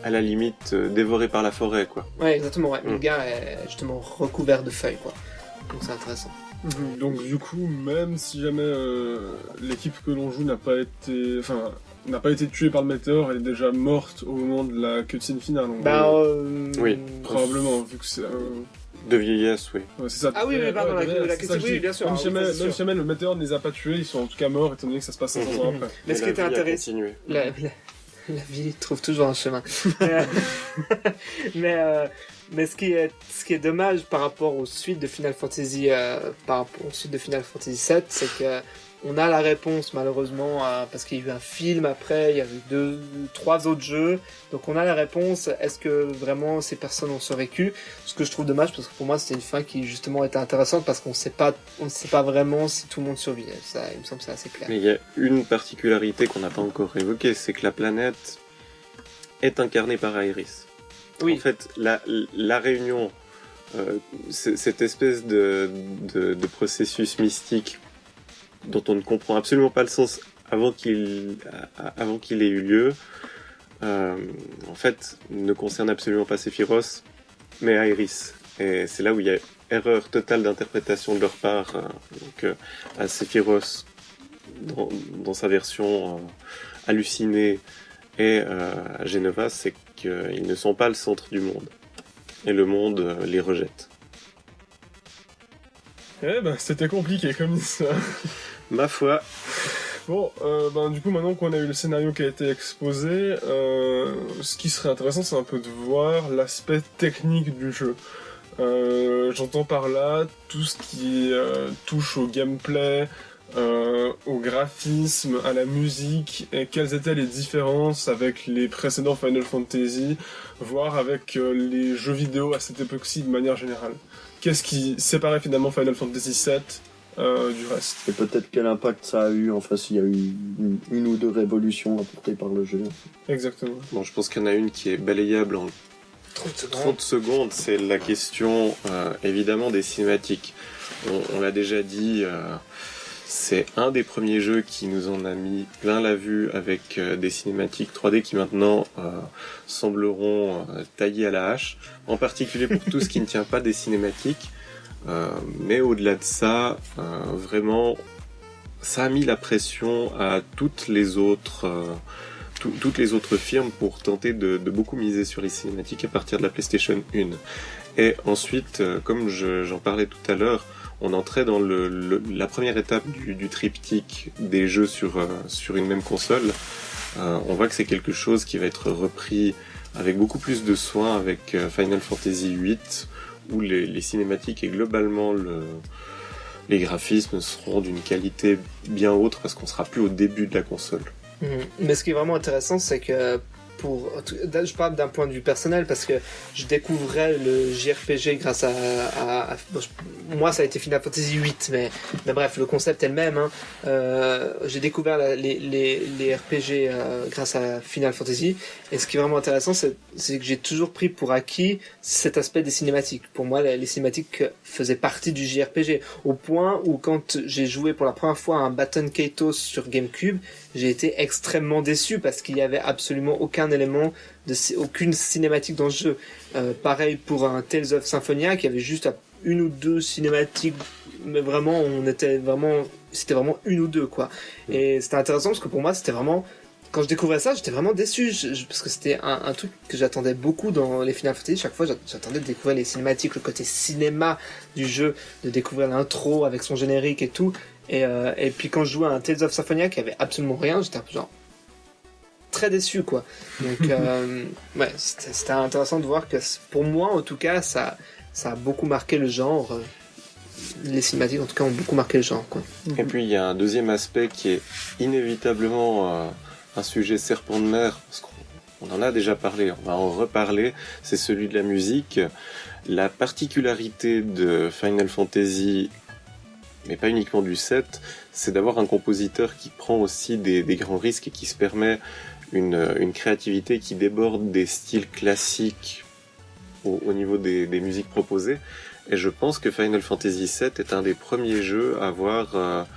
à la limite dévorée par la forêt, quoi. Ouais, exactement, ouais. Midgar est justement recouvert de feuilles, quoi. Donc c'est intéressant. Donc du coup, même si jamais l'équipe que l'on joue n'a pas été tuée par le météore, elle est déjà morte au moment de la cutscene finale. Oui. Probablement, vu que c'est... De vieillesse, oui. Ouais, c'est ça. Ah oui, pardon, la question, oui, bien sûr. Même si jamais le météore ne les a pas tués, ils sont en tout cas morts, étant donné que ça se passe 500 ans après. Mais ce qui était intéressant... La vie trouve toujours un chemin. Mais ce qui est dommage par rapport aux suites de Final Fantasy, VII, c'est que on a la réponse malheureusement parce qu'il y a eu un film après, il y avait 2-3 autres jeux, donc on a la réponse. Est-ce que vraiment ces personnes ont survécu? Ce que je trouve dommage, parce que pour moi c'était une fin qui justement était intéressante, parce qu'on ne sait pas vraiment si tout le monde survit. Ça, il me semble que c'est assez clair. Mais il y a une particularité qu'on n'a pas encore évoquée, c'est que la planète est incarnée par Aeris. Oui. En fait, la réunion, cette espèce de processus mystique dont on ne comprend absolument pas le sens avant qu'il ait eu lieu, en fait, ne concerne absolument pas Sephiroth, mais Aeris. Et c'est là où il y a erreur totale d'interprétation de leur part. Donc, à Sephiroth, dans sa version hallucinée, et à Genova, c'est qu'ils ne sont pas le centre du monde. Et le monde les rejette. Eh ben, c'était compliqué comme histoire. Ma foi. Bon, du coup, maintenant qu'on a eu le scénario qui a été exposé, ce qui serait intéressant, c'est un peu de voir l'aspect technique du jeu. J'entends par là tout ce qui touche au gameplay, au graphisme, à la musique, et quelles étaient les différences avec les précédents Final Fantasy, voire avec les jeux vidéo à cette époque-ci de manière générale. Qu'est-ce qui séparait finalement Final Fantasy VII du reste? Et peut-être quel impact ça a eu, enfin s'il y a eu une ou deux révolutions apportées par le jeu. Exactement. Bon, je pense qu'il y en a une qui est balayable en 30 secondes, c'est la question évidemment des cinématiques. On l'a déjà dit, c'est un des premiers jeux qui nous en a mis plein la vue avec des cinématiques 3D qui maintenant sembleront taillées à la hache, en particulier pour tout ce qui ne tient pas des cinématiques. Mais au-delà de ça, vraiment, ça a mis la pression à toutes les autres firmes pour tenter de beaucoup miser sur les cinématiques à partir de la PlayStation 1. Et ensuite, comme j'en parlais tout à l'heure, on entrait dans la première étape du triptyque des jeux sur une même console. On voit que c'est quelque chose qui va être repris avec beaucoup plus de soin avec Final Fantasy VIII, où les cinématiques et globalement les graphismes seront d'une qualité bien haute parce qu'on sera plus au début de la console. Mais ce qui est vraiment intéressant, c'est que je parle d'un point de vue personnel parce que je découvrais le JRPG grâce moi ça a été Final Fantasy VIII, mais bref, le concept est le même, hein. J'ai découvert les RPG grâce à Final Fantasy, et ce qui est vraiment intéressant, c'est que j'ai toujours pris pour acquis cet aspect des cinématiques. Pour moi, les cinématiques faisaient partie du JRPG, au point où quand j'ai joué pour la première fois à un Baton Kaitos sur GameCube, j'ai été extrêmement déçu parce qu'il y avait absolument aucun élément aucune cinématique dans le jeu. Pareil pour un Tales of Symphonia qui avait juste une ou deux cinématiques, mais vraiment c'était vraiment une ou deux, quoi. Et c'était intéressant parce que pour moi c'était vraiment, quand je découvrais ça, j'étais vraiment déçu parce que c'était un truc que j'attendais beaucoup dans les Final Fantasy. Chaque fois j'attendais de découvrir les cinématiques, le côté cinéma du jeu, de découvrir l'intro avec son générique et tout. Et puis quand je jouais à un Tales of Symphonia qui avait absolument rien, j'étais un peu genre très déçu, quoi. Donc ouais, c'était intéressant de voir que pour moi en tout cas ça a beaucoup marqué le genre. Les cinématiques en tout cas ont beaucoup marqué le genre, quoi. Et puis il y a un deuxième aspect qui est inévitablement un sujet serpent de mer, parce qu'on en a déjà parlé, on va en reparler, c'est celui de la musique. La particularité de Final Fantasy, mais pas uniquement du 7, c'est d'avoir un compositeur qui prend aussi des grands risques et qui se permet une créativité qui déborde des styles classiques au niveau des musiques proposées. Et je pense que Final Fantasy VII est un des premiers jeux à avoir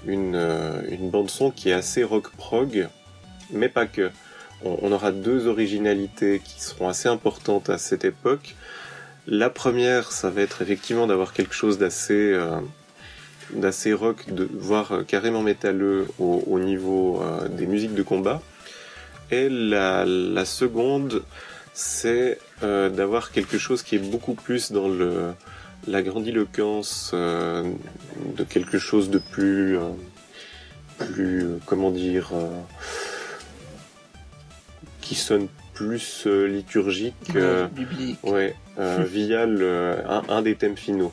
une bande-son qui est assez rock-prog, mais pas que. On aura deux originalités qui seront assez importantes à cette époque. La première, ça va être effectivement d'avoir quelque chose d'assez rock, voire carrément métalleux au niveau des musiques de combat. Et la seconde, c'est d'avoir quelque chose qui est beaucoup plus dans la grandiloquence de quelque chose de plus comment dire, qui sonne plus liturgique, biblique. Ouais, via un des thèmes finaux.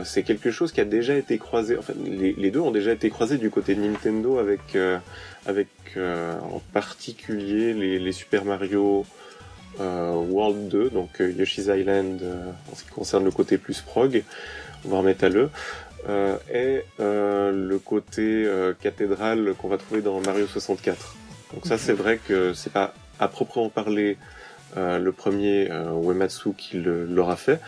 C'est quelque chose qui a déjà été croisé. Enfin, les deux ont déjà été croisés du côté de Nintendo avec en particulier les Super Mario World 2, donc Yoshi's Island en ce qui concerne le côté plus prog, voire métalleux, et le côté cathédrale qu'on va trouver dans Mario 64. Donc ça, c'est vrai que c'est pas à proprement parler le premier Uematsu qui l'aura fait.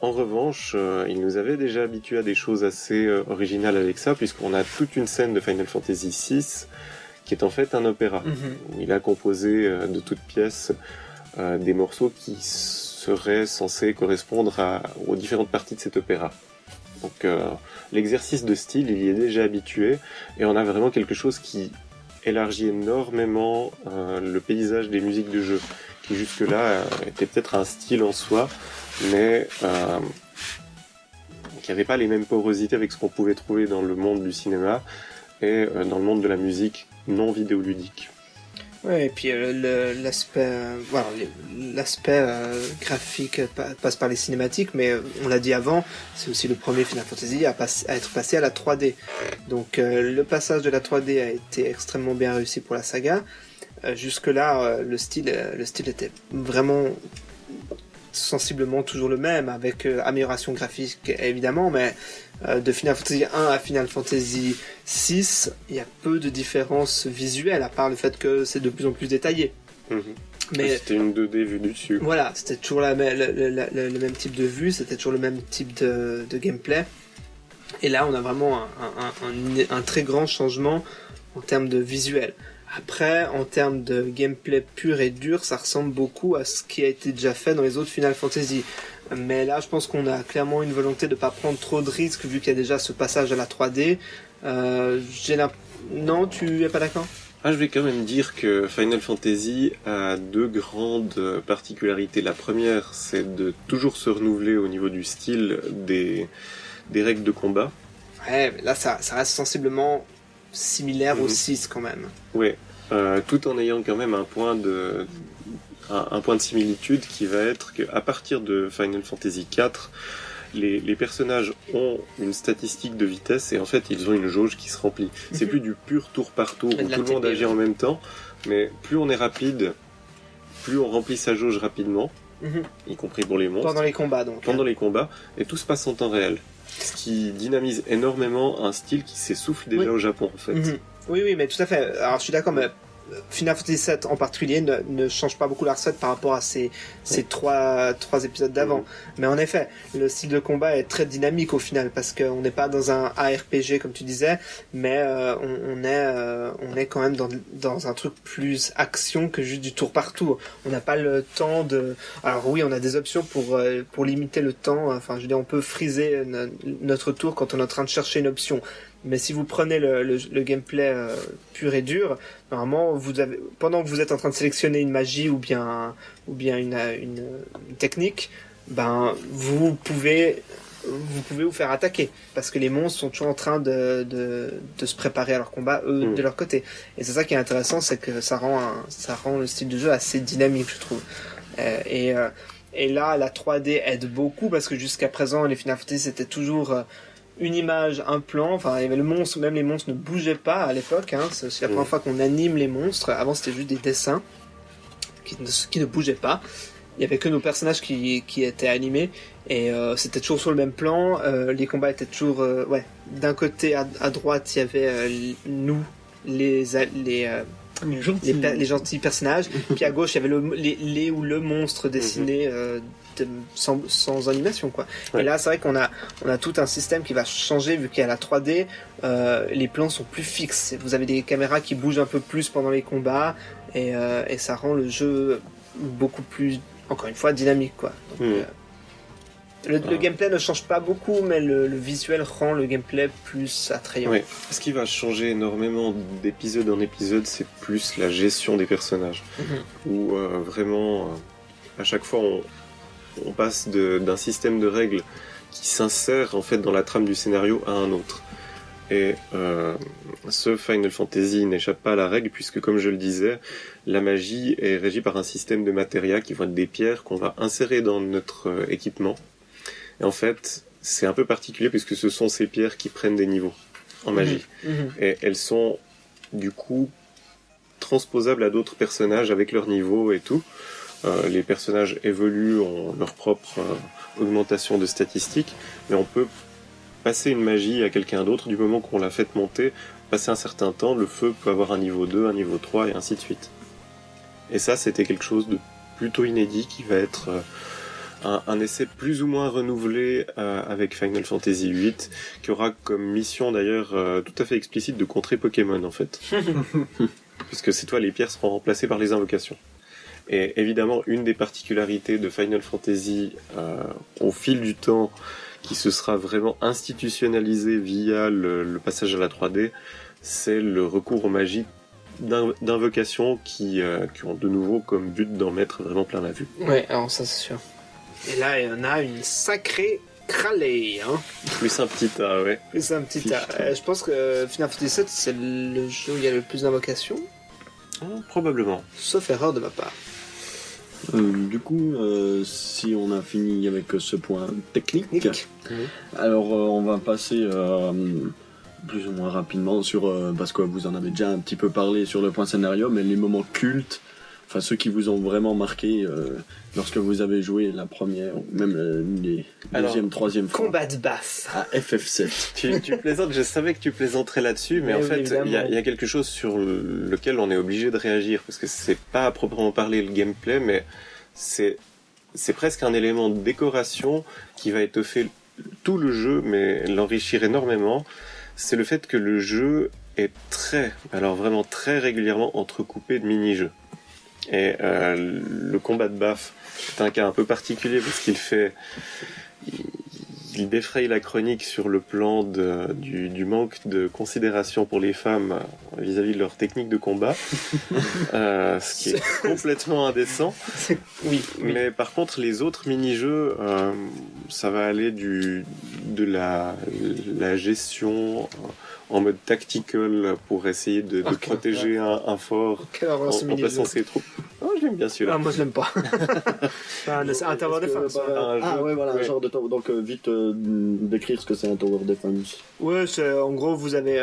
En revanche, il nous avait déjà habitué à des choses assez originales avec ça, puisqu'on a toute une scène de Final Fantasy VI qui est en fait un opéra. Où il a composé de toutes pièces des morceaux qui seraient censés correspondre aux différentes parties de cet opéra. Donc l'exercice de style, il y est déjà habitué, et on a vraiment quelque chose qui élargit énormément le paysage des musiques de jeu, qui jusque-là était peut-être un style en soi, mais qui n'avait pas les mêmes porosités avec ce qu'on pouvait trouver dans le monde du cinéma et dans le monde de la musique non vidéoludique. Ouais, et puis l'aspect graphique passe par les cinématiques, mais on l'a dit avant, c'est aussi le premier Final Fantasy à être passé à la 3D. Donc le passage de la 3D a été extrêmement bien réussi pour la saga. Jusque-là, le style était vraiment sensiblement toujours le même, avec amélioration graphique évidemment, mais de Final Fantasy 1 à Final Fantasy 6, il y a peu de différences visuelles, à part le fait que c'est de plus en plus détaillé. Mais c'était une 2D vue du dessus. Voilà, c'était toujours le même type de vue, c'était toujours le même type de gameplay. Et là, on a vraiment un très grand changement en termes de visuel. Après, en termes de gameplay pur et dur, ça ressemble beaucoup à ce qui a été déjà fait dans les autres Final Fantasy. Mais là, je pense qu'on a clairement une volonté de ne pas prendre trop de risques, vu qu'il y a déjà ce passage à la 3D. Non, tu es pas d'accord ? Je vais quand même dire que Final Fantasy a deux grandes particularités. La première, c'est de toujours se renouveler au niveau du style des règles de combat. Ouais, mais là, ça reste sensiblement similaire au 6 quand même. Ouais, tout en ayant quand même un point de similitude qui va être qu'à partir de Final Fantasy IV, les personnages ont une statistique de vitesse et en fait ils ont une jauge qui se remplit. C'est plus du pur tour par tour où tout le monde agit en même temps, mais plus on est rapide, plus on remplit sa jauge rapidement, y compris pour les monstres. Pendant les combats, donc. Pendant les combats, et tout se passe en temps réel. Ce qui dynamise énormément un style qui s'essouffle déjà au Japon, en fait. Oui, mais tout à fait. Alors, je suis d'accord, mais Final Fantasy VII en particulier ne change pas beaucoup la recette par rapport à ces trois épisodes d'avant. Mais en effet, le style de combat est très dynamique au final, parce qu'on n'est pas dans un ARPG comme tu disais, mais on est quand même dans un truc plus action que juste du tour par tour. On n'a pas le temps de... Alors oui, on a des options pour limiter le temps. Enfin, je veux dire, on peut friser notre tour quand on est en train de chercher une option. Mais si vous prenez le gameplay pur et dur, normalement, pendant que vous êtes en train de sélectionner une magie ou bien une technique, ben vous pouvez vous faire attaquer parce que les monstres sont toujours en train de se préparer à leur combat eux de leur côté. Et c'est ça qui est intéressant, c'est que ça rend le style de jeu assez dynamique, je trouve. Et là, la 3D aide beaucoup parce que jusqu'à présent, les Final Fantasy c'était toujours une image, un plan, enfin il y avait le monstre, même les monstres ne bougeaient pas à l'époque, c'est aussi la première fois qu'on anime les monstres. Avant c'était juste des dessins qui ne bougeaient pas, il y avait que nos personnages qui étaient animés, et c'était toujours sur le même plan, les combats étaient toujours d'un côté à droite il y avait nous les gentils personnages, puis à gauche il y avait les ou le monstre dessiné sans animation, quoi. Et là c'est vrai qu'on a tout un système qui va changer vu qu'il y a la 3D, les plans sont plus fixes, vous avez des caméras qui bougent un peu plus pendant les combats, et ça rend le jeu beaucoup plus, encore une fois, dynamique, quoi. Donc, le gameplay ne change pas beaucoup, mais le visuel rend le gameplay plus attrayant. Oui. Ce qui va changer énormément d'épisode en épisode, c'est plus la gestion des personnages. Où vraiment, à chaque fois, on passe d'un système de règles qui s'insère en fait dans la trame du scénario à un autre. Et ce Final Fantasy n'échappe pas à la règle, puisque comme je le disais, la magie est régie par un système de matéria qui vont être des pierres qu'on va insérer dans notre équipement. Et en fait, c'est un peu particulier puisque ce sont ces pierres qui prennent des niveaux en magie. Et elles sont du coup transposables à d'autres personnages avec leur niveau et tout. Les personnages évoluent, ont leur propre augmentation de statistiques, mais on peut passer une magie à quelqu'un d'autre du moment qu'on l'a fait monter. Passer un certain temps, le feu peut avoir un niveau 2, un niveau 3 et ainsi de suite. Et ça, c'était quelque chose de plutôt inédit qui va être un essai plus ou moins renouvelé avec Final Fantasy VIII, qui aura comme mission d'ailleurs tout à fait explicite de contrer Pokémon en fait. Puisque cette fois les pierres seront remplacées par les invocations. Et évidemment, une des particularités de Final Fantasy au fil du temps, qui se sera vraiment institutionnalisé via le passage à la 3D, c'est le recours aux magies d'invocation qui ont de nouveau comme but d'en mettre vraiment plein la vue. Ouais, alors ça c'est sûr. Et là, il y en a une sacrée cralée, hein. Plus un petit tas, ouais. Plus un petit tas. Je pense que Final Fantasy VII, c'est le jeu où il y a le plus d'invocations. Probablement. Sauf erreur de ma part. Du coup, si on a fini avec ce point technique, alors on va passer plus ou moins rapidement sur, parce que vous en avez déjà un petit peu parlé sur le point scénario, mais les moments cultes, enfin ceux qui vous ont vraiment marqué lorsque vous avez joué la première, même les deuxième, troisième fois. Combat de baffe à FF7. Tu plaisantes, je savais que tu plaisanterais là-dessus, mais en fait, il y a quelque chose sur lequel on est obligé de réagir, parce que c'est pas à proprement parler le gameplay, mais c'est presque un élément de décoration qui va étoffer tout le jeu, mais l'enrichir énormément. C'est le fait que le jeu est alors vraiment très régulièrement entrecoupé de mini-jeux. Et le combat de baffe est un cas un peu particulier parce il défraye la chronique sur le plan du manque de considération pour les femmes vis-à-vis de leur technique de combat, ce qui est complètement indécent. Oui. Mais par contre, les autres mini-jeux, ça va aller de la gestion en mode tactical pour essayer de protéger un fort en plaçant ses troupes. Oh, je l'aime bien celui-là. Ah, moi je l'aime pas. C'est un tower defense. Ouais, voilà, un genre de tower. Donc vite décrire ce que c'est un tower defense. Ouais, en gros vous avez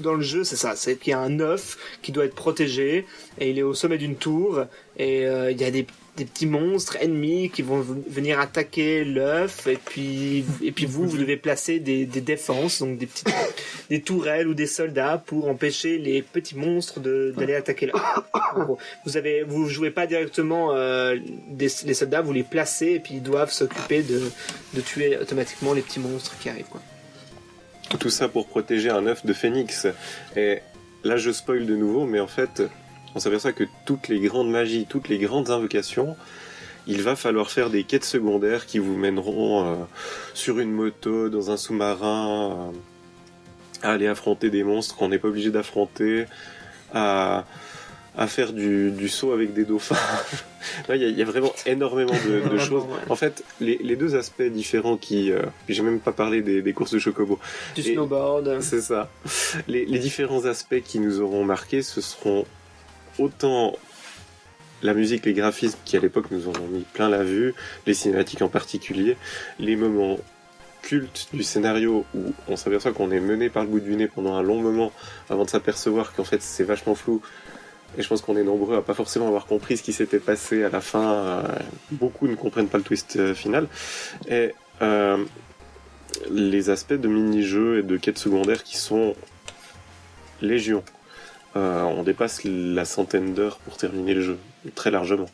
dans le jeu, c'est ça, c'est qu'il y a un œuf qui doit être protégé et il est au sommet d'une tour et il y a des petits monstres ennemis qui vont venir attaquer l'œuf et puis vous devez placer des défenses, donc des tourelles ou des soldats pour empêcher les petits monstres d'aller attaquer l'œuf. Vous jouez pas directement les soldats, vous les placez et puis ils doivent s'occuper de tuer automatiquement les petits monstres qui arrivent, quoi. Tout ça pour protéger un œuf de phénix. Et là, je spoil de nouveau, mais en fait, on s'aperçoit que toutes les grandes magies, toutes les grandes invocations, il va falloir faire des quêtes secondaires qui vous mèneront sur une moto, dans un sous-marin, à aller affronter des monstres qu'on n'est pas obligé d'affronter, à faire du saut avec des dauphins. Il y a vraiment énormément de choses. Ouais. En fait, les deux aspects différents puis j'ai même pas parlé des courses de chocobo. Du snowboard. C'est ça. Les différents aspects qui nous auront marqués, ce seront autant la musique, les graphismes qui à l'époque nous auront mis plein la vue, les cinématiques en particulier, les moments cultes du scénario où on s'aperçoit qu'on est mené par le bout du nez pendant un long moment avant de s'apercevoir qu'en fait c'est vachement flou. Et je pense qu'on est nombreux à pas forcément avoir compris ce qui s'était passé à la fin. Beaucoup ne comprennent pas le twist final. Et les aspects de mini-jeux et de quêtes secondaires qui sont légion. On dépasse la centaine d'heures pour terminer le jeu, très largement.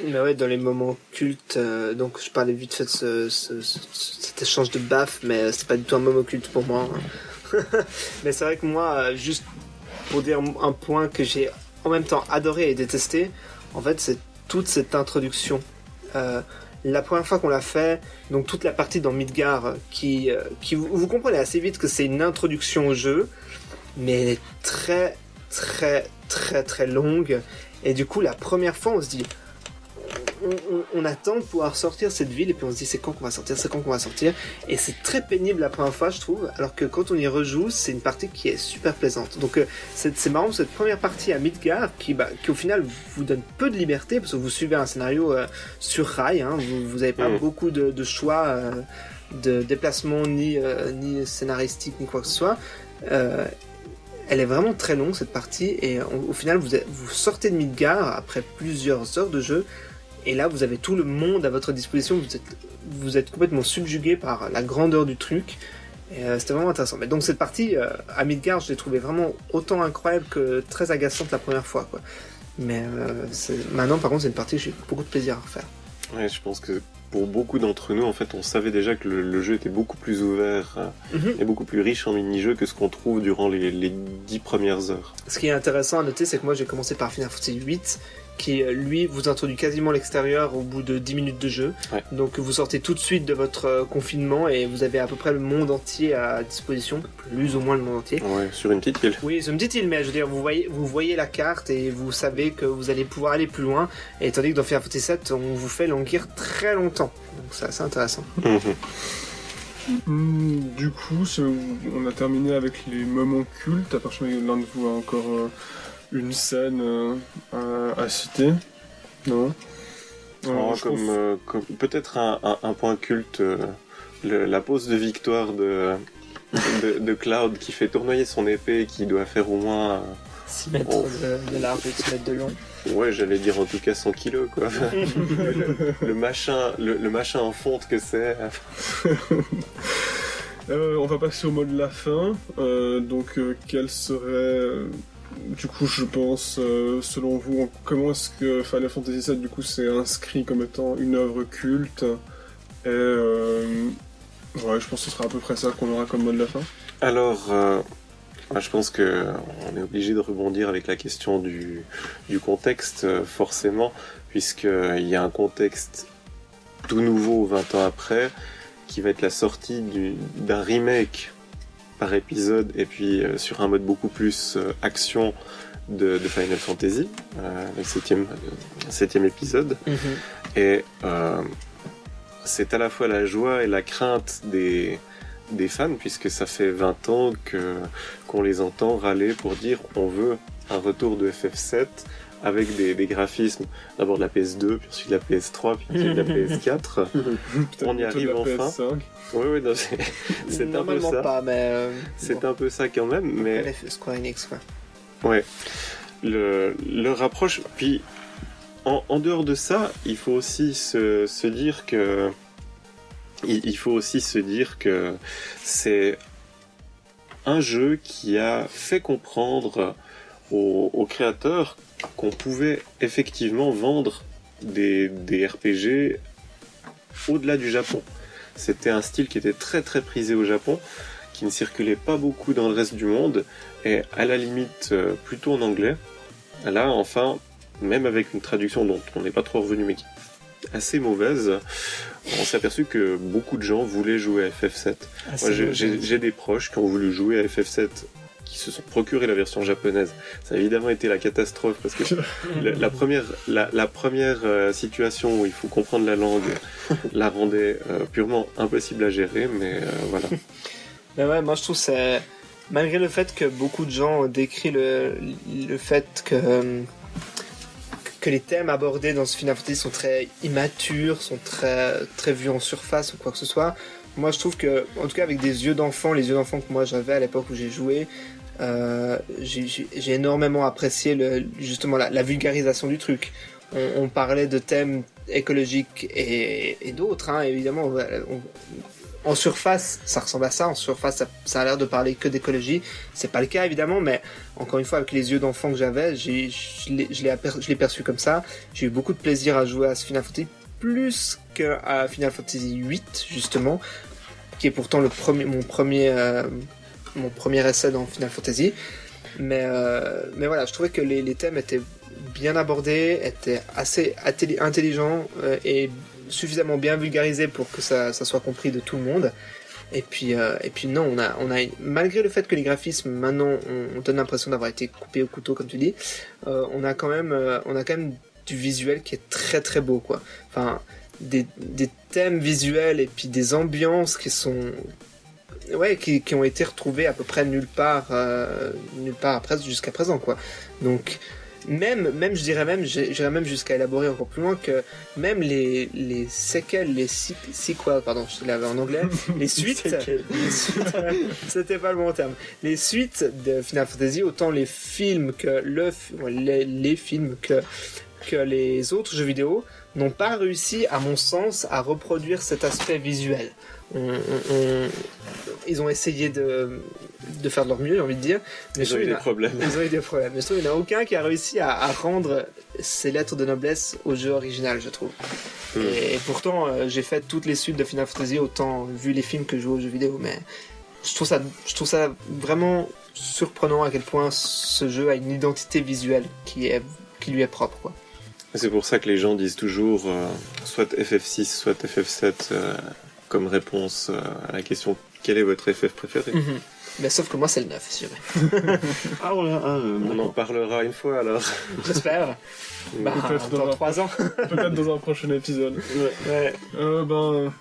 Mais ouais, dans les moments cultes, donc je parlais vite fait de cet échange de baffes, mais c'est pas du tout un moment culte pour moi. Mais c'est vrai que moi, juste pour dire un point que j'ai en même temps adoré et détesté, en fait, c'est toute cette introduction. La première fois qu'on l'a fait, donc toute la partie dans Midgar, qui vous comprenez assez vite que c'est une introduction au jeu, mais elle est très, très, très, très longue. Et du coup, la première fois, on se dit... On attend de pouvoir sortir cette ville et puis on se dit c'est quand qu'on va sortir, et c'est très pénible la première fois, je trouve, alors que quand on y rejoue c'est une partie qui est super plaisante. Donc c'est marrant, cette première partie à Midgar qui au final vous donne peu de liberté parce que vous suivez un scénario sur rail, hein, vous avez pas beaucoup de choix de déplacement ni scénaristique ni quoi que ce soit. Elle est vraiment très longue cette partie et au final vous sortez de Midgar après plusieurs heures de jeu. Et là, vous avez tout le monde à votre disposition. Vous êtes complètement subjugué par la grandeur du truc. Et c'était vraiment intéressant. Mais donc cette partie à Midgar, je l'ai trouvée vraiment autant incroyable que très agaçante la première fois, quoi. Mais maintenant, par contre, c'est une partie que j'ai beaucoup de plaisir à refaire. Ouais, je pense que pour beaucoup d'entre nous, en fait, on savait déjà que le jeu était beaucoup plus ouvert et beaucoup plus riche en mini-jeux que ce qu'on trouve durant les 10 premières heures. Ce qui est intéressant à noter, c'est que moi, j'ai commencé par Final Fantasy VIII, qui, lui, vous introduit quasiment l'extérieur au bout de 10 minutes de jeu. Ouais. Donc vous sortez tout de suite de votre confinement et vous avez à peu près le monde entier à disposition, plus ou moins le monde entier. Ouais, sur une petite île. Oui, sur une petite île, mais je veux dire, vous voyez la carte et vous savez que vous allez pouvoir aller plus loin, et tandis que dans Final Fantasy VII, on vous fait languir très longtemps. Donc c'est assez intéressant. Du coup, on a terminé avec les moments cultes, à part que l'un de vous a encore une scène à citer. Non comme peut-être un point culte, la pose de victoire de Cloud qui fait tournoyer son épée et qui doit faire au moins 6 mètres de large et 6 mètres de long. Ouais, j'allais dire en tout cas 100 kilos, quoi. le machin en fonte que c'est. On va passer au mot de la fin. Donc, quel serait... du coup, je pense, selon vous, comment est-ce que Final Fantasy VII, du coup, s'est inscrit comme étant une œuvre culte? Et ouais, je pense que ce sera à peu près ça qu'on aura comme mot de la fin. Alors, je pense que on est obligé de rebondir avec la question du contexte, forcément, puisqu'il y a un contexte tout nouveau 20 ans après, qui va être la sortie d'un remake par épisode, et puis sur un mode beaucoup plus action de Final Fantasy, le 7e épisode. Et c'est à la fois la joie et la crainte des fans, puisque ça fait 20 ans qu'on les entend râler pour dire on veut un retour de FF7 avec des graphismes, d'abord de la PS2, puis ensuite de la PS3, puis ensuite de la PS4. On y arrive enfin. Oui, non, c'est un peu Normalement ça. pas, mais... C'est un peu ça quand même, mais... Square Enix, quoi. Ouais. Leur approche... Puis, en dehors de ça, il faut aussi se dire que... Il faut aussi se dire que c'est un jeu qui a fait comprendre aux créateurs qu'on pouvait effectivement vendre des RPG au-delà du Japon. C'était un style qui était très très prisé au Japon, qui ne circulait pas beaucoup dans le reste du monde, et à la limite plutôt en anglais. Là, enfin, même avec une traduction dont on n'est pas trop revenu, mais qui est assez mauvaise, on s'est aperçu que beaucoup de gens voulaient jouer à FF7. Moi, j'ai des proches qui ont voulu jouer à FF7, qui se sont procurés la version japonaise. Ça a évidemment été la catastrophe, parce que la première situation où il faut comprendre la langue la rendait purement impossible à gérer, mais voilà. Mais ouais, moi je trouve que c'est... Malgré le fait que beaucoup de gens décrivent le fait que les thèmes abordés dans ce Final Fantasy sont très immatures, sont très vus en surface ou quoi que ce soit, moi je trouve que, en tout cas avec des yeux d'enfant, les yeux d'enfant que moi j'avais à l'époque où j'ai joué, j'ai énormément apprécié justement la vulgarisation du truc. On parlait de thèmes écologiques et d'autres, hein, évidemment. En surface, ça ressemble à ça. En surface, ça a l'air de parler que d'écologie. C'est pas le cas, évidemment, mais encore une fois, avec les yeux d'enfant que j'avais, je l'ai perçu comme ça. J'ai eu beaucoup de plaisir à jouer à ce Final Fantasy, plus qu'à Final Fantasy VIII, justement, qui est pourtant mon premier essai dans Final Fantasy. Mais voilà, je trouvais que les thèmes étaient bien abordés, étaient assez intelligents et suffisamment bien vulgarisés pour que ça soit compris de tout le monde. Et puis non, on a malgré le fait que les graphismes maintenant on donne l'impression d'avoir été coupés au couteau comme tu dis, on a quand même du visuel qui est très très beau, quoi. Enfin, des thèmes visuels et puis des ambiances qui sont qui ont été retrouvés à peu près nulle part après jusqu'à présent, quoi. Donc même j'irais même jusqu'à élaborer encore plus loin que même les séquelles, les sequels, pardon, je l'avais en anglais, les suites, c'était pas le bon terme, les suites de Final Fantasy, autant les films que les films que les autres jeux vidéo n'ont pas réussi, à mon sens, à reproduire cet aspect visuel. Ils ont essayé de faire de leur mieux, j'ai envie de dire. Mais ils ont eu des problèmes. Mais je trouve qu'il n'y en a aucun qui a réussi à rendre ces lettres de noblesse au jeu original, je trouve. Et pourtant, j'ai fait toutes les suites de Final Fantasy, autant vu les films que joué aux jeux vidéo, mais je trouve ça vraiment surprenant à quel point ce jeu a une identité visuelle qui lui est propre, quoi. C'est pour ça que les gens disent toujours soit FF6, soit FF7 comme réponse à la question quel est votre FF préféré. Mais sauf que moi c'est le 9, si jamais. On en parlera une fois alors. J'espère. Peut-être dans 3 ans. Peut-être dans un prochain épisode. Ouais.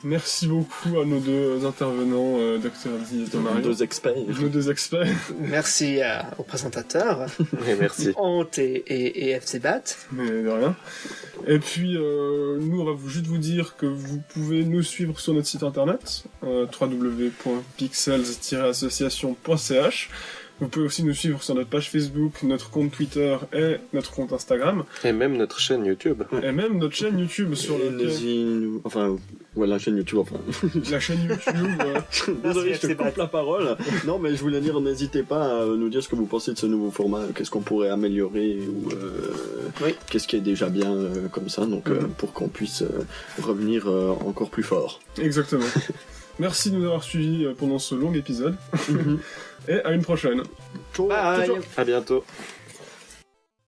Merci beaucoup à nos deux intervenants, Dr. Abdi et Thomas. Nos deux experts. Merci aux présentateurs. Et merci. Honte et FC Bat. Mais de rien. Et puis, nous, on va juste vous dire que vous pouvez nous suivre sur notre site internet, www.pixels-association.ch. Vous pouvez aussi nous suivre sur notre page Facebook, notre compte Twitter et notre compte Instagram. Et même notre chaîne YouTube. Et même notre chaîne YouTube sur laquelle... la chaîne YouTube, La chaîne YouTube... Désolé, je te coupe la parole. Non, mais je voulais dire, n'hésitez pas à nous dire ce que vous pensez de ce nouveau format. Qu'est-ce qu'on pourrait améliorer ou qu'est-ce qui est déjà bien comme ça, donc pour qu'on puisse revenir encore plus fort. Exactement. Merci de nous avoir suivis pendant ce long épisode. Et à une prochaine. Bye. À bientôt.